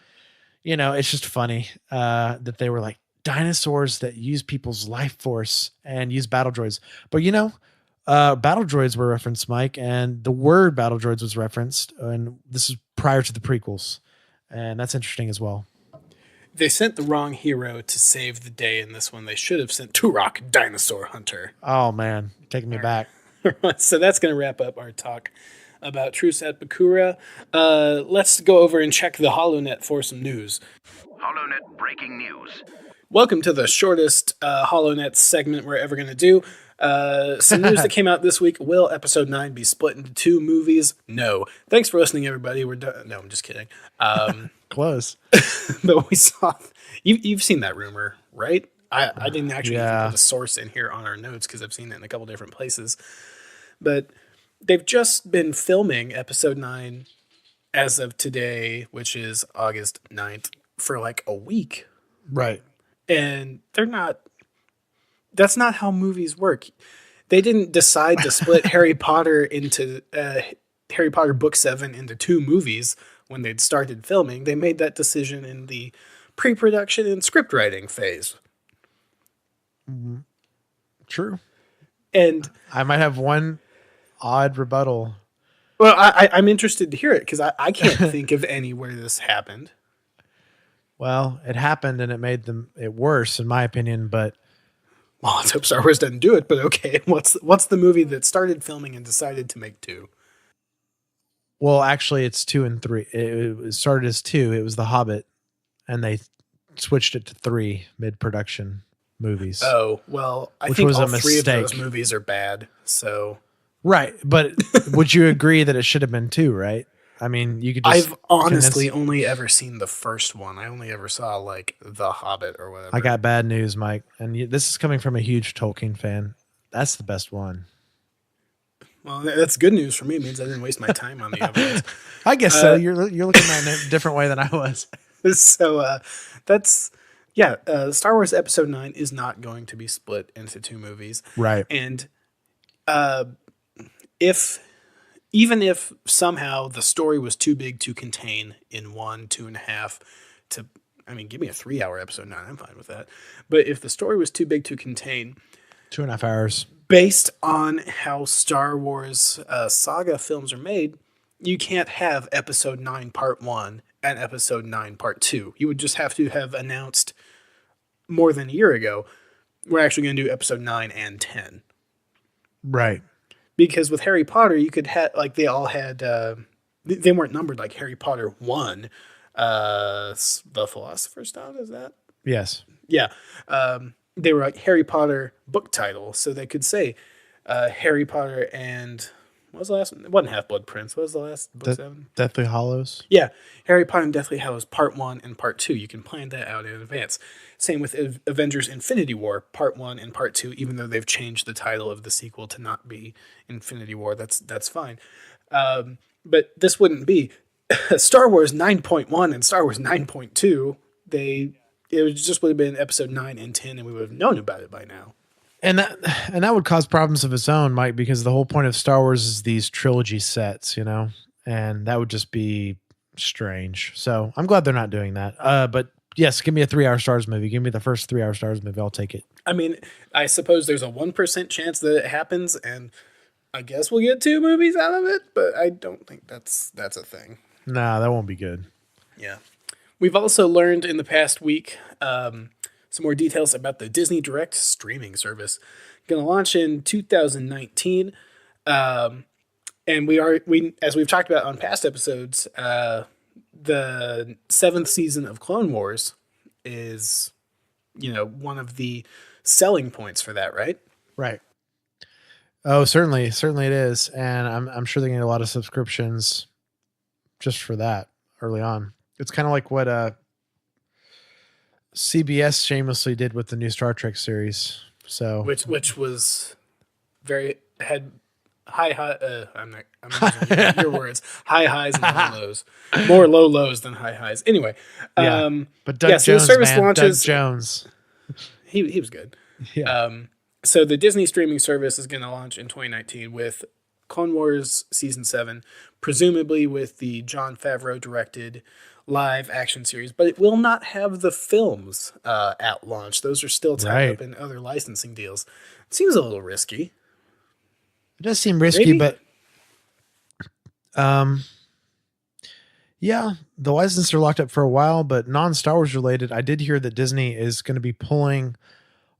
it's just funny that they were like dinosaurs that use people's life force and use battle droids. But, battle droids were referenced, Mike, and the word battle droids was referenced. And this is prior to the prequels. And that's interesting as well. They sent the wrong hero to save the day in this one. They should have sent Turok, Dinosaur Hunter. Oh, man. Taking me back. So that's going to wrap up our talk about Truce at Bakura. Let's go over and check the Holonet for some news. Holonet breaking news. Welcome to the shortest Holonet segment we're ever going to do. Some news that came out this week. Will episode 9 be split into 2 movies? No. Thanks for listening, everybody. We're done. No, I'm just kidding. Close. But we saw... You've seen that rumor, right? I didn't actually even put a source in here on our notes because I've seen it in a couple different places. But they've just been filming episode 9 as of today, which is August 9th, for like a week. Right. And that's not how movies work. They didn't decide to split Harry Potter Book 7 into 2 movies when they'd started filming. They made that decision in the pre-production and script writing phase. True. And I might have one odd rebuttal. Well, I'm interested to hear it because I can't think of anywhere this happened. Well, it happened and it made it worse, in my opinion. But well, let's hope Star Wars doesn't do it. But okay, what's the movie that started filming and decided to make 2? Well, actually, it's 2 and 3. It started as 2. It was The Hobbit, and they switched it to 3 mid-production. movies. Oh, well, I Which think was all a three of those mistake. movies are bad. So Right, but would you agree that it should have been 2, right? I mean, you could just I've honestly condense- only ever seen the first one. I only ever saw like The Hobbit or whatever. I got bad news, Mike, and this is coming from a huge Tolkien fan. That's the best one. Well, that's good news for me. It means I didn't waste my time on the other ones. I guess so. You're looking at it in a different way than I was. So that's Star Wars Episode 9 is not going to be split into 2 movies, Right. and even if somehow the story was too big to contain in 1, 2.5 to, I mean, give me a 3-hour Episode 9, I'm fine with that. But if the story was too big to contain, 2.5 hours. based on how Star Wars saga films are made, you can't have Episode 9 Part 1 and Episode 9 Part 2. You would just have to have announced more than a year ago, we're actually going to do Episode 9 and 10. Right. Because with Harry Potter, you could have, like, they all had, they weren't numbered like Harry Potter 1, The Philosopher's Stone, is that? Yes. Yeah. They were like Harry Potter book title, so they could say Harry Potter and what was the last one? It wasn't Half-Blood Prince. What was the last book? 7? Deathly Hollows. Yeah, Harry Potter and Deathly Hallows Part 1 and Part 2. You can plan that out in advance. Same with Avengers Infinity War Part 1 and Part 2, even though they've changed the title of the sequel to not be Infinity War. That's fine. But this wouldn't be Star Wars 9.1 and Star Wars 9.2. It just would have been Episode 9 and 10, and we would have known about it by now. And that would cause problems of its own, Mike, because the whole point of Star Wars is these trilogy sets, and that would just be strange. So I'm glad they're not doing that. But yes, give me a 3-hour Star Wars movie. Give me the first 3-hour Star Wars movie. I'll take it. I mean, I suppose there's a 1% chance that it happens, and I guess we'll get 2 movies out of it, but I don't think that's a thing. Nah, that won't be good. Yeah. We've also learned in the past week some more details about the Disney Direct streaming service. Going to launch in 2019. And we as we've talked about on past episodes, the 7th season of Clone Wars is, one of the selling points for that, right? Right. Oh, certainly it is. And I'm sure they get a lot of subscriptions just for that early on. It's kind of like what CBS shamelessly did with the new Star Trek series. So which was had high I'm using your words, high highs and low lows, more low lows than high highs. Anyway, but Doug Jones, so the service man, launches. Doug Jones, he was good. Yeah. So the Disney streaming service is going to launch in 2019 with Clone Wars Season 7, presumably with the Jon Favreau directed live action series, but it will not have the films at launch. Those are still tied up in other licensing deals. It seems a little risky. It does seem risky, Maybe? but yeah, the licenses are locked up for a while, but non-Star Wars related, I did hear that Disney is going to be pulling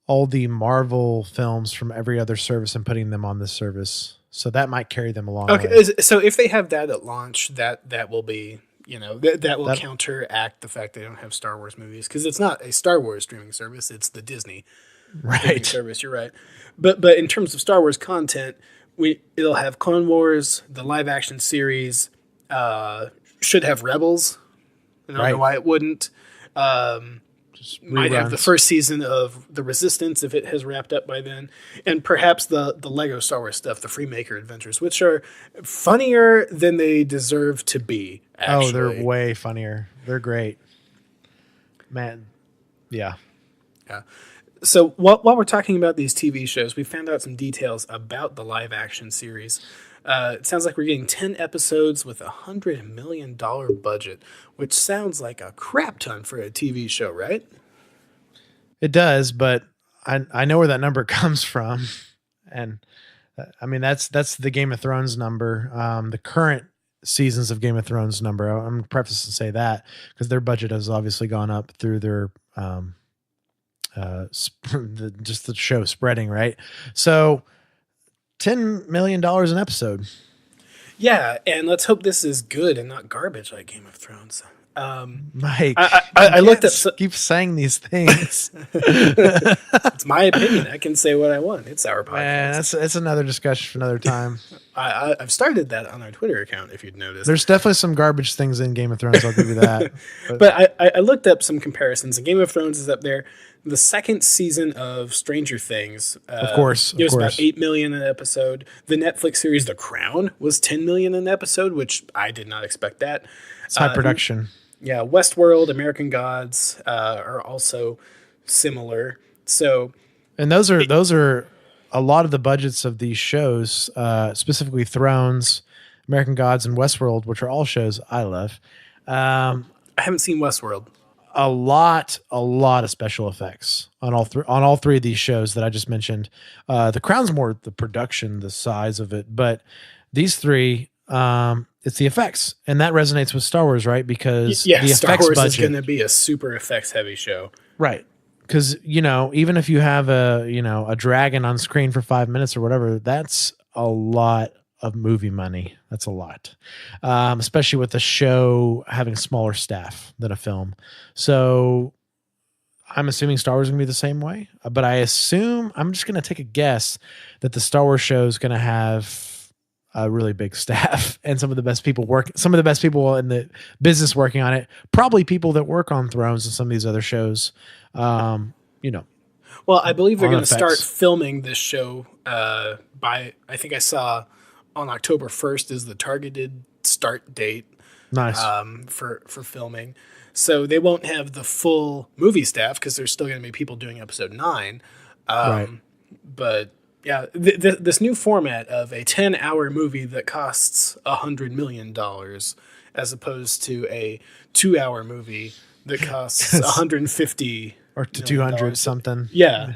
all the Marvel films from every other service and putting them on this service. So that might carry them along. Okay, so if they have that at launch, that will be, that will counteract the fact they don't have Star Wars movies, because it's not a Star Wars streaming service, it's the Disney streaming service. You're right, but in terms of Star Wars content, it'll have Clone Wars, the live action series, should have Rebels. I don't know why it wouldn't. Might have the first season of The Resistance if it has wrapped up by then, and perhaps the Lego Star Wars stuff, the Freemaker Adventures, which are funnier than they deserve to be. Actually. Oh, they're way funnier. They're great, man. Yeah. So while we're talking about these TV shows, we found out some details about the live action series. It sounds like we're getting 10 episodes with $100 million budget, which sounds like a crap ton for a TV show, right? It does, but I know where that number comes from. And I mean, that's the Game of Thrones number, the current seasons of Game of Thrones number. I'm going to preface and say that because their budget has obviously gone up through their just the show spreading, right? So $10 million an episode. Yeah, and let's hope this is good and not garbage like Game of Thrones. Mike, I looked at keep saying these things. it's my opinion. I can say what I want. It's our podcast. Man, that's another discussion for another time. I've started that on our Twitter account, if you'd noticed. There's definitely some garbage things in Game of Thrones. I'll give you that. But I looked up some comparisons, and Game of Thrones is up there. The second season of Stranger Things, of course, it was about 8 million an episode. The Netflix series The Crown was 10 million an episode, which I did not expect that. It's high production. Yeah, Westworld, American Gods are also similar. So, and those are a lot of the budgets of these shows, specifically Thrones, American Gods, and Westworld, which are all shows I love. I haven't seen Westworld. A lot of special effects on all three of these shows that I just mentioned. The Crown's more the production, the size of it, but these three, it's the effects, and that resonates with Star Wars, right? Because the Star effects Wars budget is going to be a super effects heavy show, right? Because even if you have a dragon on screen for 5 minutes or whatever, that's a lot of movie money. That's a lot, especially with the show having smaller staff than a film. So I'm assuming Star Wars is going to be the same way, but I'm just going to take a guess that the Star Wars show is going to have a really big staff and some of the best people in the business working on it. Probably people that work on Thrones and some of these other shows. Well, I believe they're going to start filming this show by, I think I saw on October 1st is the targeted start date. Nice. For filming. So they won't have the full movie staff because there's still going to be people doing episode 9. Right. But yeah, this new format of a 10-hour movie that costs $100 million as opposed to a 2-hour movie that costs 150 or to 200 something. Yeah.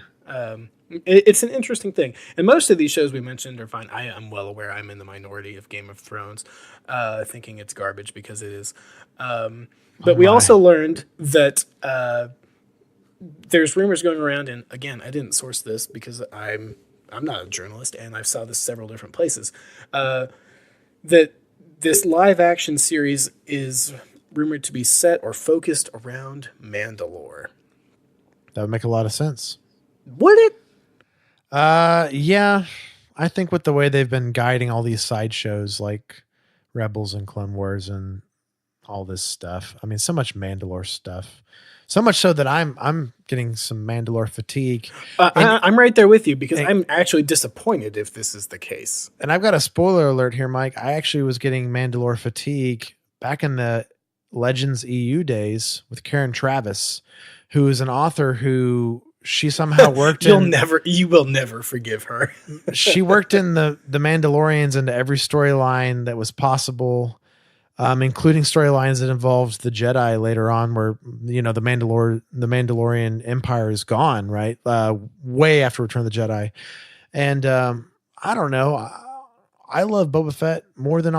It's an interesting thing. And most of these shows we mentioned are fine. I'm well aware I'm in the minority of Game of Thrones, thinking it's garbage because it is. But we also learned that there's rumors going around, and again, I didn't source this because I'm not a journalist, and I saw this several different places, that this live action series is rumored to be set or focused around Mandalore. That would make a lot of sense. Would it? Yeah. I think with the way they've been guiding all these side shows like Rebels and Clone Wars and all this stuff. I mean, so much Mandalore stuff. So much so that I'm getting some Mandalore fatigue. I'm right there with you because I'm actually disappointed if this is the case. And I've got a spoiler alert here, Mike. I actually was getting Mandalore fatigue back in the Legends EU days with Karen Travis, who is an author who she somehow worked you will never forgive her. She worked in the Mandalorians into every storyline that was possible. Including storylines that involved the Jedi later on, where the Mandalorian Empire is gone, right? Way after Return of the Jedi, and I don't know. I love Boba Fett more than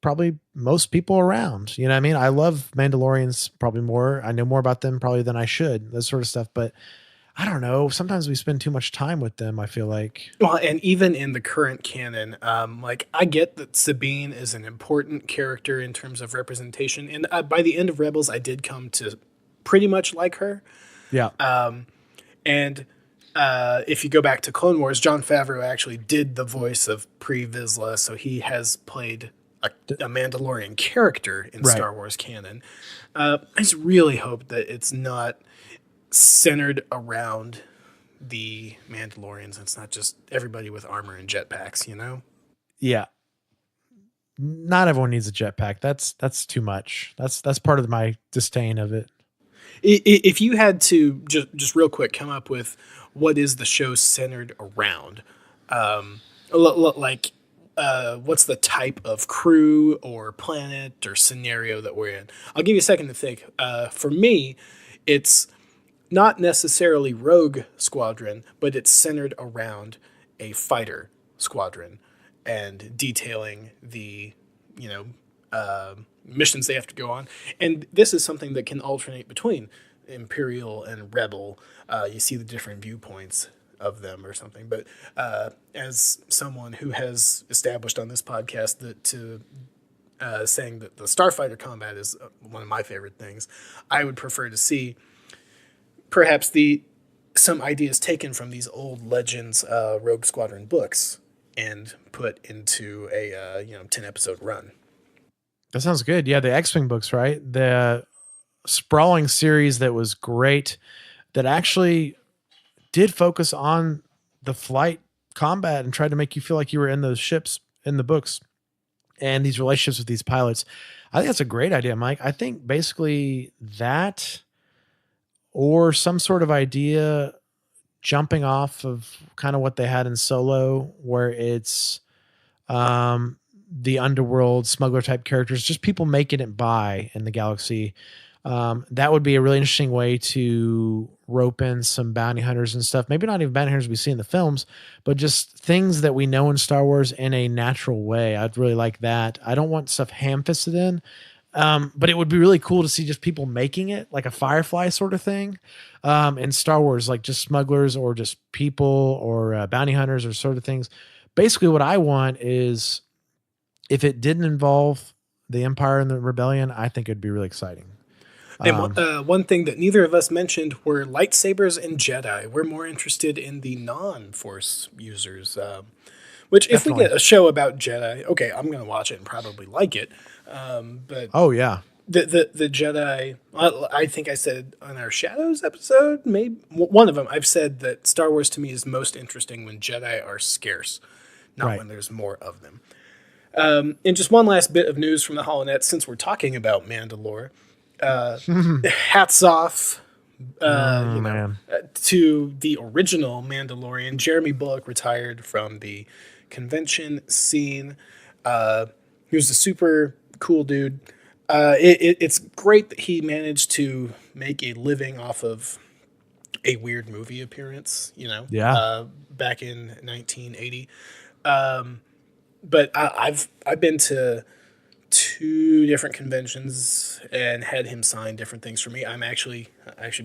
probably most people around. You know what I mean? I love Mandalorians probably more. I know more about them probably than I should. That sort of stuff, but I don't know. Sometimes we spend too much time with them, I feel like. Well, and even in the current canon, I get that Sabine is an important character in terms of representation. And by the end of Rebels, I did come to pretty much like her. Yeah. And if you go back to Clone Wars, Jon Favreau actually did the voice of Pre Vizsla, so he has played a Mandalorian character in Star Wars canon. I just really hope that it's not centered around the Mandalorians. It's not just everybody with armor and jetpacks, Yeah. Not everyone needs a jetpack. That's too much. That's part of my disdain of it. If you had to just real quick come up with what is the show centered around, what's the type of crew or planet or scenario that we're in? I'll give you a second to think. For me, it's not necessarily Rogue Squadron, but it's centered around a fighter squadron and detailing the, missions they have to go on. And this is something that can alternate between Imperial and Rebel. You see the different viewpoints of them or something. But as someone who has established on this podcast that to saying that the starfighter combat is one of my favorite things. I would prefer to see perhaps some ideas taken from these old Legends Rogue Squadron books and put into a 10-episode run. That sounds good. Yeah, the X-Wing books, right? The sprawling series that was great, that actually did focus on the flight combat and tried to make you feel like you were in those ships in the books and these relationships with these pilots. I think that's a great idea, Mike. I think basically that, or some sort of idea jumping off of kind of what they had in Solo, where it's the underworld smuggler type characters, just people making it by in the galaxy. That would be a really interesting way to rope in some bounty hunters and stuff. Maybe not even bounty hunters we see in the films, but just things that we know in Star Wars in a natural way. I'd really like that. I don't want stuff ham-fisted in, but it would be really cool to see just people making it, like a Firefly sort of thing in Star Wars, like just smugglers or just people or bounty hunters or sort of things. Basically what I want is, if it didn't involve the Empire and the Rebellion, I think it'd be really exciting. And one thing that neither of us mentioned were lightsabers and Jedi. We're more interested in the non-Force users. Which, if we get a show about Jedi, okay, I'm going to watch it and probably like it. But oh yeah, the Jedi. I think I said on our Shadows episode, maybe one of them. I've said that Star Wars to me is most interesting when Jedi are scarce, not when there's more of them. And just one last bit of news from the Holonet, since we're talking about Mandalore. Hats off to the original Mandalorian. Jeremy Bulloch retired from the convention scene. He was a super cool dude. It's great that he managed to make a living off of a weird movie appearance, back in 1980. But I've been to 2 different conventions and had him sign different things for me. I actually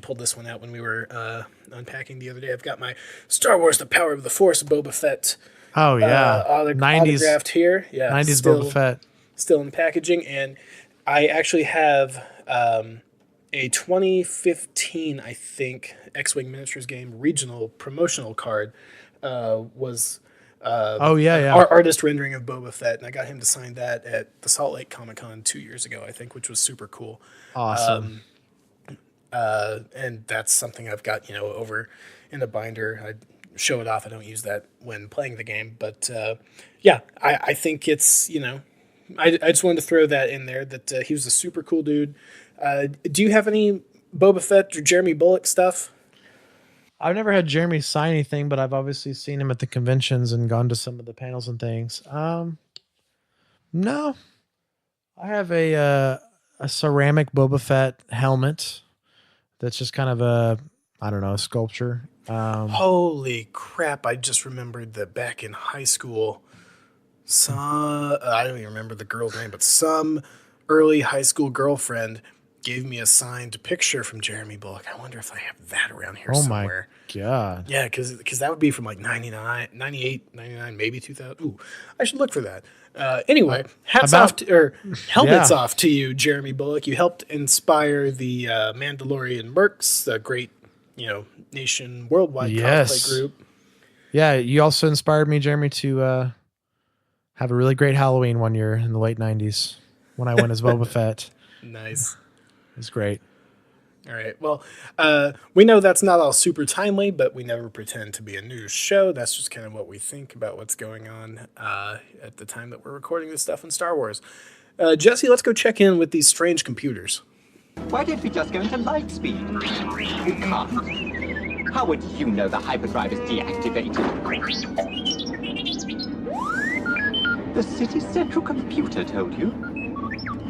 pulled this one out when we were unpacking the other day. I've got my Star Wars: The Power of the Force Boba Fett. Oh yeah, 90s autographed here. Yeah, 90s Boba Fett still in packaging, and I actually have a 2015, I think, X-Wing Miniatures game regional promotional card. Was artist rendering of Boba Fett, and I got him to sign that at the Salt Lake Comic-Con 2 years ago, I think, which was super cool. Awesome. And that's something I've got, over in a binder. I show it off. I don't use that when playing the game, but I think it's, I just wanted to throw that in there, that he was a super cool dude. Do you have any Boba Fett or Jeremy Bulloch stuff? I've never had Jeremy sign anything, but I've obviously seen him at the conventions and gone to some of the panels and things. No, I have a ceramic Boba Fett helmet that's just kind of a sculpture. Holy crap. I just remembered that back in high school, I don't even remember the girl's name, but some early high school girlfriend gave me a signed picture from Jeremy Bulloch. I wonder if I have that around here somewhere. Oh my God. Yeah, because that would be from like 99, 98, 99, maybe 2000. Ooh, I should look for that. Anyway, helmets off to you, Jeremy Bulloch. You helped inspire the Mandalorian Mercs, the great, nation worldwide cosplay group. Yeah, you also inspired me, Jeremy, to have a really great Halloween one year in the late 90s when I went as Boba Fett. Nice. It was great. All right. Well, we know that's not all super timely, but we never pretend to be a news show. That's just kind of what we think about what's going on at the time that we're recording this stuff in Star Wars. Jesse, let's go check in with these strange computers. Why don't we just go into light speed? You can't. How would you know the hyperdrive is deactivated? The city's central computer told you.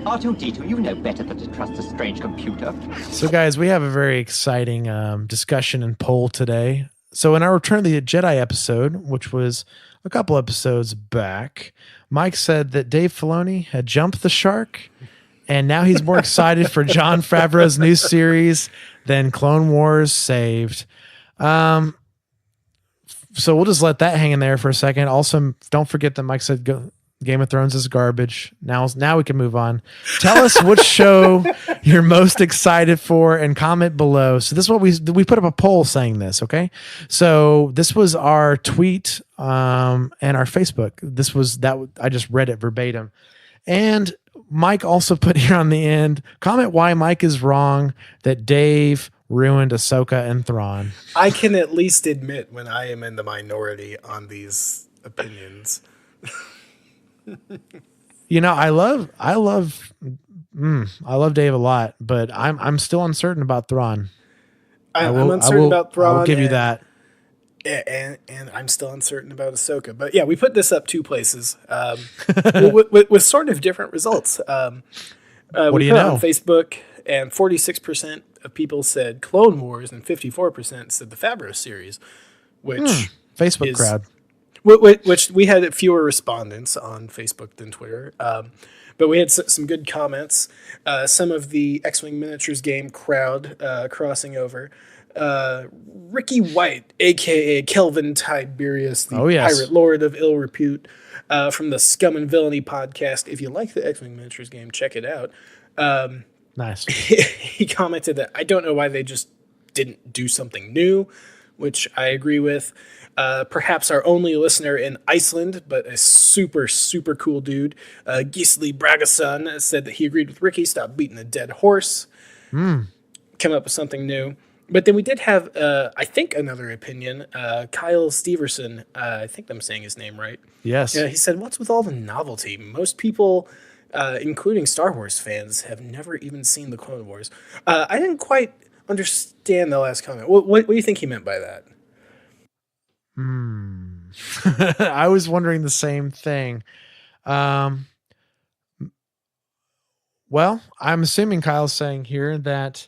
R2-D2, you know better than to trust a strange computer. So, guys, we have a very exciting discussion and poll today. So, in our Return of the Jedi episode, which was a couple episodes back, Mike said that Dave Filoni had jumped the shark, and now he's more excited for Jon Favreau's new series than Clone Wars saved. So we'll just let that hang in there for a second. Also, don't forget that Mike said Game of Thrones is garbage. Now we can move on. Tell us which show you're most excited for and comment below. So this is what we put up a poll saying this, okay? So this was our tweet and our Facebook. This was that I just read it verbatim. And Mike also put here on the end, comment why Mike is wrong that Dave ruined Ahsoka and Thrawn. I can at least admit when I am in the minority on these opinions. You know, I love Dave a lot, but I'm still uncertain about Thrawn. I'm uncertain about Thrawn. I will give you that. And I'm still uncertain about Ahsoka. But yeah, we put this up two places with sort of different results. What we do you put it know? on Facebook, and 46% of people said Clone Wars and 54% said the Favreau series, which Facebook is, crowd. Which we had fewer respondents on Facebook than Twitter. But we had some good comments. Some of the X-Wing Miniatures game crowd crossing over. Ricky White, a.k.a. Kelvin Tiberius, the pirate lord of ill repute, from the Scum and Villainy podcast. If you like the X-Wing Miniatures game, check it out. Nice. He commented that I don't know why they just didn't do something new, which I agree with. Perhaps our only listener in Iceland, but a super, super cool dude, Gisli Bragason, said that he agreed with Ricky, stop beating a dead horse. Come up with something new. But then we did have, I think, another opinion. Kyle Steverson, I think I'm saying his name right. Yes. He said, what's with all the novelty? Most people, including Star Wars fans, have never even seen the Clone Wars. I didn't quite understand the last comment. What do you think he meant by that? I was wondering the same thing. Well, I'm assuming Kyle's saying here that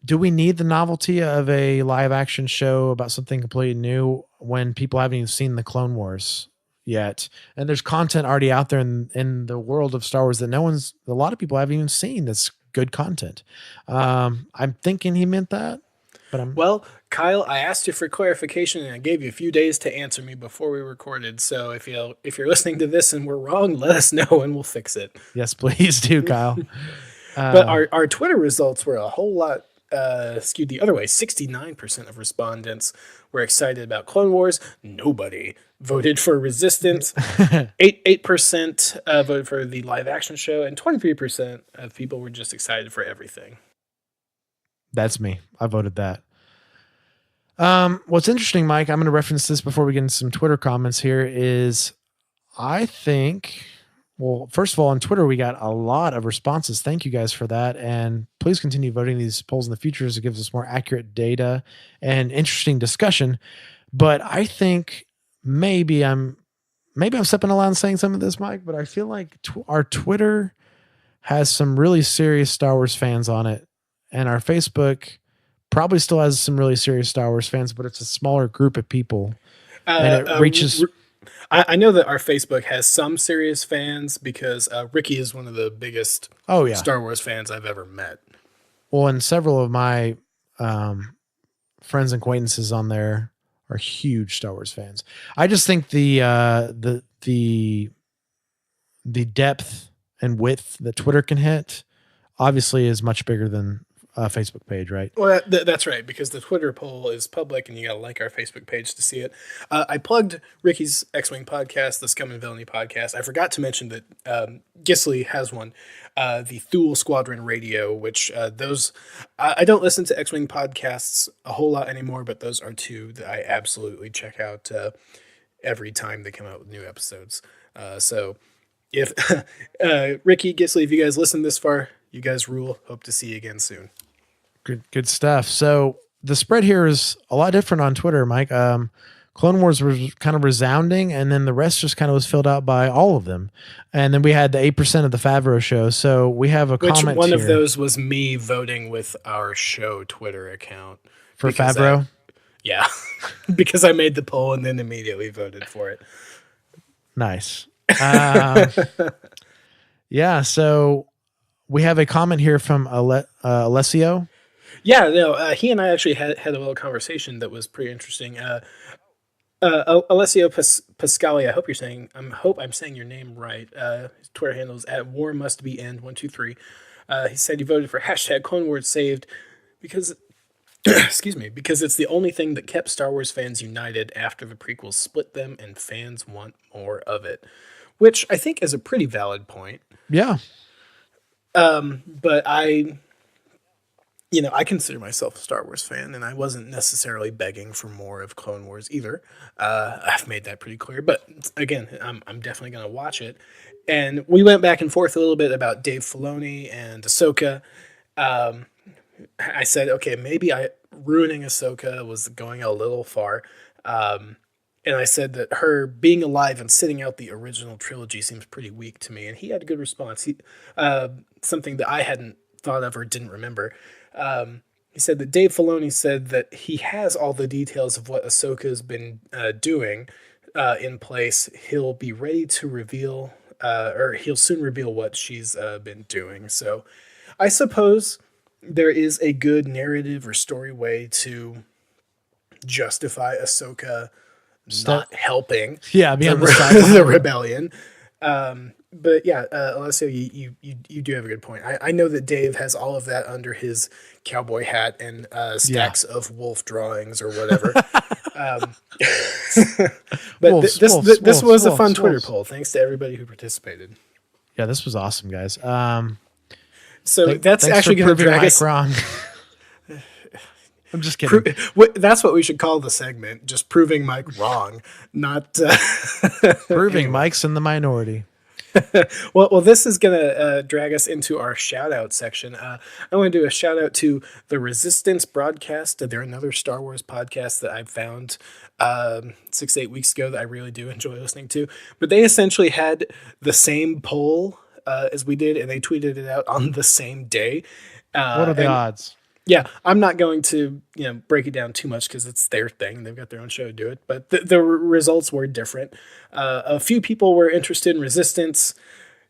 do we need the novelty of a live action show about something completely new when people haven't even seen the Clone Wars yet? And there's content already out there in the world of Star Wars that a lot of people haven't even seen. That's good content. I'm thinking he meant that. Well, Kyle, I asked you for clarification and I gave you a few days to answer me before we recorded. So if you're listening to this and we're wrong, let us know and we'll fix it. Yes, please do, Kyle. But our Twitter results were a whole lot skewed the other way. 69% of respondents were excited about Clone Wars. Nobody voted for Resistance. 8% voted for the live action show, and 23% of people were just excited for everything. That's me. I voted that. What's interesting, Mike, I'm going to reference this before we get into some Twitter comments here, is I think, well, first of all, on Twitter, we got a lot of responses. Thank you guys for that. And please continue voting these polls in the future as it gives us more accurate data and interesting discussion. But I think maybe I'm stepping out and saying some of this, Mike, but I feel like our Twitter has some really serious Star Wars fans on it. And our Facebook probably still has some really serious Star Wars fans, but it's a smaller group of people. And it reaches... I know that our Facebook has some serious fans because Ricky is one of the biggest Star Wars fans I've ever met. Well, and several of my friends and acquaintances on there are huge Star Wars fans. I just think the depth and width that Twitter can hit obviously is much bigger than a Facebook page, right? Well, that's right, because the Twitter poll is public and you got to like our Facebook page to see it. I plugged Ricky's X-Wing podcast, the Scum and Villainy podcast. I forgot to mention that Gisli has one, the Thule Squadron Radio, which those, I don't listen to X-Wing podcasts a whole lot anymore, but those are two that I absolutely check out every time they come out with new episodes. So if Ricky, Gisli, if you guys listen this far, you guys rule. Hope to see you again soon. Good stuff. So the spread here is a lot different on Twitter, Mike. Clone Wars was kind of resounding, and then the rest just kind of was filled out by all of them. And then we had the 8% of the Favreau show. So we have a comment one here. Of those was me voting with our show Twitter account. For Favreau? Yeah, because I made the poll and then immediately voted for it. Nice. Yeah, so we have a comment here from Alessio. Yeah, no, he and I actually had a little conversation that was pretty interesting. Alessio Pascali, hope I'm saying your name right. His Twitter handle is at War Must Be End 123. He said he voted for hashtag Clone Wars saved because excuse me, because it's the only thing that kept Star Wars fans united after the prequels split them, and fans want more of it, which I think is a pretty valid point. Yeah. But I consider myself a Star Wars fan, and I wasn't necessarily begging for more of Clone Wars either. I've made that pretty clear. But again, I'm definitely going to watch it. And we went back and forth a little bit about Dave Filoni and Ahsoka. I said, okay, maybe ruining Ahsoka was going a little far. And I said that her being alive and sitting out the original trilogy seems pretty weak to me. And he had a good response. Something that I hadn't thought of or didn't remember. He said that Dave Filoni said that he has all the details of what Ahsoka's been doing in place. He'll be ready to reveal, or he'll soon reveal what she's been doing. So I suppose there is a good narrative or story way to justify Ahsoka not helping be on the side the rebellion. But yeah, Alessio, you do have a good point. I know that Dave has all of that under his cowboy hat and stacks of wolf drawings or whatever. But this was a fun Twitter poll. Thanks to everybody who participated. Yeah, this was awesome, guys. So that's actually going to drag us wrong. I'm just kidding. That's what we should call the segment. Just proving Mike wrong, not proving Mike's in the minority. Well, this is going to drag us into our shout out section. I want to do a shout out to the Resistance broadcast. They're another Star Wars podcast that I found 6-8 weeks ago that I really do enjoy listening to. But they essentially had the same poll as we did, and they tweeted it out on the same day. What are the odds? Yeah, I'm not going to break it down too much because it's their thing. They've got their own show to do it. But the results were different. A few people were interested in Resistance,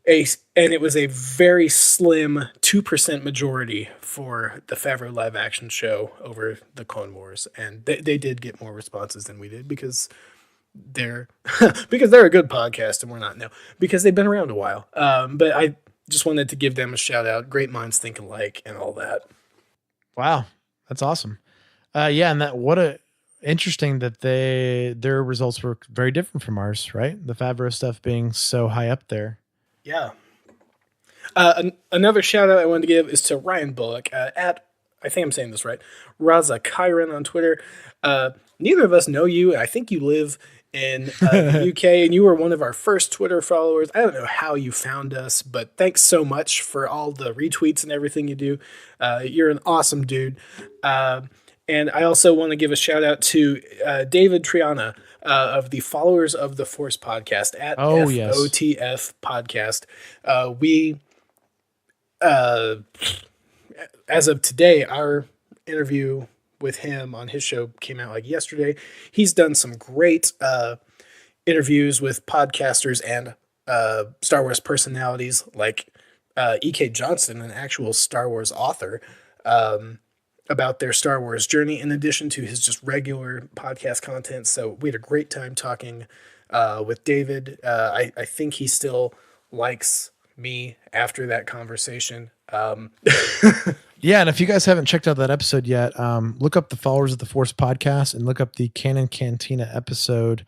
and it was a very slim 2% majority for the Favreau live action show over the Clone Wars. And they did get more responses than we did because they're a good podcast and we're not now because they've been around a while. But I just wanted to give them a shout out. Great minds think alike and all that. Wow, that's awesome. Yeah, and interesting that their results were very different from ours, right? The Favreau stuff being so high up there. Yeah. Another shout out I wanted to give is to Ryan Bullock at, I think I'm saying this right, Raza Kyron on Twitter. Neither of us know you, and I think you live in the UK, and you were one of our first Twitter followers. I don't know how you found us, but thanks so much for all the retweets and everything you do. You're an awesome dude. And I also want to give a shout out to David Triana of the Followers of the Force podcast at FOTF podcast. We, as of today, our interview with him on his show came out like yesterday. He's done some great interviews with podcasters and Star Wars personalities like E.K. Johnston, an actual Star Wars author, about their Star Wars journey, in addition to his just regular podcast content. So we had a great time talking with David. I think he still likes me after that conversation. Yeah, and if you guys haven't checked out that episode yet, look up the Followers of the Force podcast and look up the Canon Cantina episode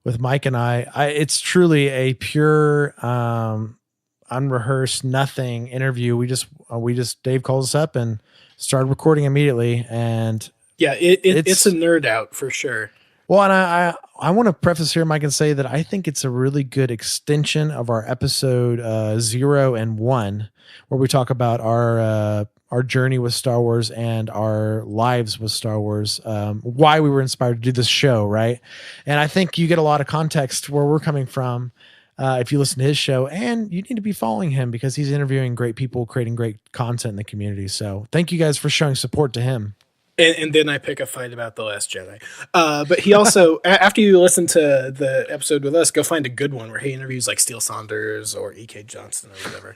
with Mike and I. It's truly a pure, unrehearsed, nothing interview. We just Dave calls us up and started recording immediately, and yeah, it's a nerd out for sure. Well, and I want to preface here, Mike, and say that I think it's a really good extension of our episode 0 and 1, where we talk about our journey with Star Wars and our lives with Star Wars, why we were inspired to do this show, right? And I think you get a lot of context where we're coming from if you listen to his show, and you need to be following him because he's interviewing great people, creating great content in the community. So thank you guys for showing support to him. And then I pick a fight about The Last Jedi. But he also, after you listen to the episode with us, go find a good one where he interviews like Steele Saunders or E.K. Johnston or whatever.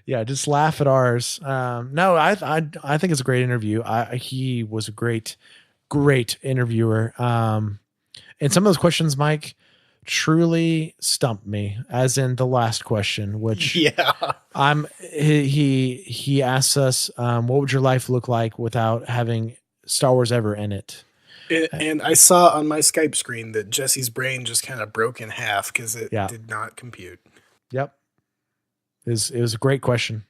Yeah, just laugh at ours. No, I think it's a great interview. He was a great great interviewer. And some of those questions, Mike, truly stumped me, as in the last question, which Yeah. he asks us, what would your life look like without having Star Wars ever in it? And I saw on my Skype screen that Jesse's brain just kind of broke in half because it did not compute. Yep. It was a great question.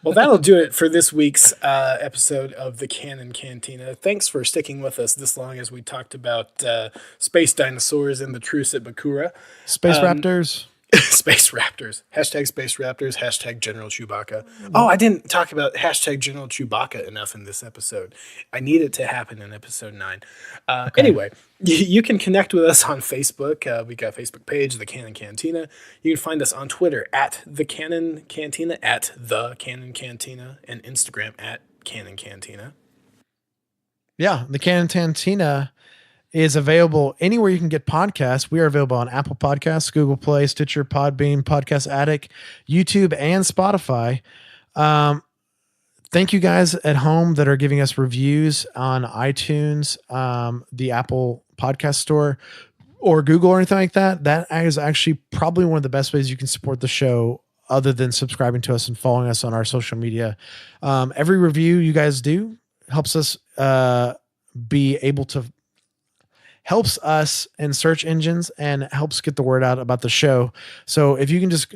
Well, that'll do it for this week's episode of the Canon Cantina. Thanks for sticking with us this long as we talked about space dinosaurs and the Truce at Bakura. Space Raptors. Space Raptors. Hashtag Space Raptors. Hashtag General Chewbacca. Oh, I didn't talk about hashtag General Chewbacca enough in this episode. I need it to happen in episode 9. Anyway, you can connect with us on Facebook. We got a Facebook page, The Canon Cantina. You can find us on Twitter at The Canon Cantina, at The Canon Cantina, and Instagram at Canon Cantina. Yeah, The Canon Cantina is available anywhere you can get podcasts. We are available on Apple Podcasts, Google Play, Stitcher, Podbean, Podcast Addict, YouTube, and Spotify. Thank you guys at home that are giving us reviews on iTunes, the Apple Podcast Store, or Google or anything like that. That is actually probably one of the best ways you can support the show, other than subscribing to us and following us on our social media. Every review you guys do helps us be able to helps us in search engines and helps get the word out about the show. So if you can just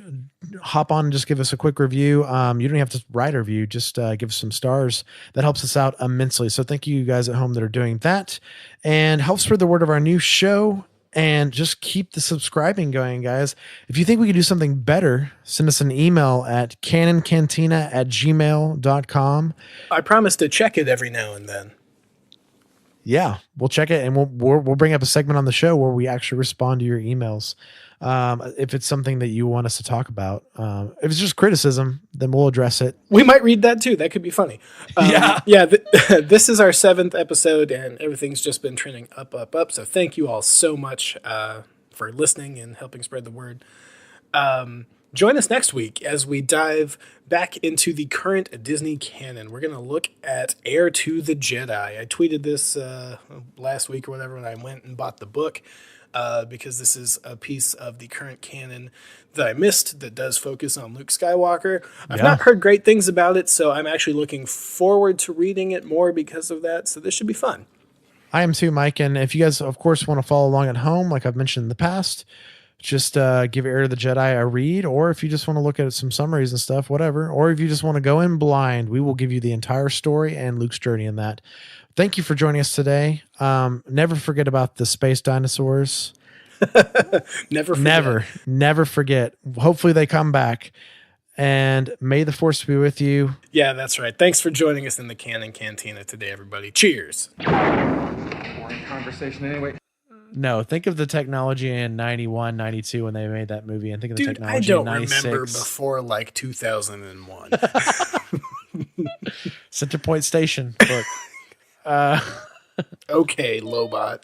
hop on and just give us a quick review, you don't have to write a review, just give us some stars. That helps us out immensely. So thank you guys at home that are doing that, and help spread the word of our new show, and just keep the subscribing going, guys. If you think we could do something better, send us an email at canoncantina@gmail.com. I promise to check it every now and then. Yeah, we'll check it, and we'll bring up a segment on the show where we actually respond to your emails. If it's something that you want us to talk about, if it's just criticism, then we'll address it. We might read that too. That could be funny. This is our 7th episode, and everything's just been trending up. So thank you all so much for listening and helping spread the word. Join us next week as we dive back into the current Disney canon. We're going to look at Heir to the Jedi. I tweeted this last week or whatever when I went and bought the book, because this is a piece of the current canon that I missed that does focus on Luke Skywalker. I've not heard great things about it, so I'm actually looking forward to reading it more because of that. So this should be fun. I am too, Mike. And if you guys, of course, want to follow along at home, like I've mentioned in the past, just give Heir to the Jedi a read, or if you just want to look at some summaries and stuff, whatever, or if you just want to go in blind, we will give you the entire story and Luke's journey in that. Thank you for joining us today. Never forget about the space dinosaurs. Never forget. Hopefully they come back, and may the force be with you. Yeah, that's right. Thanks for joining us in the Canon Cantina today, everybody. Cheers. Boring conversation anyway. No, think of the technology in 91, 92 when they made that movie, and think of the technology I don't in 96. remember before like 2001. Centerpoint Station. Look. Okay, Lobot.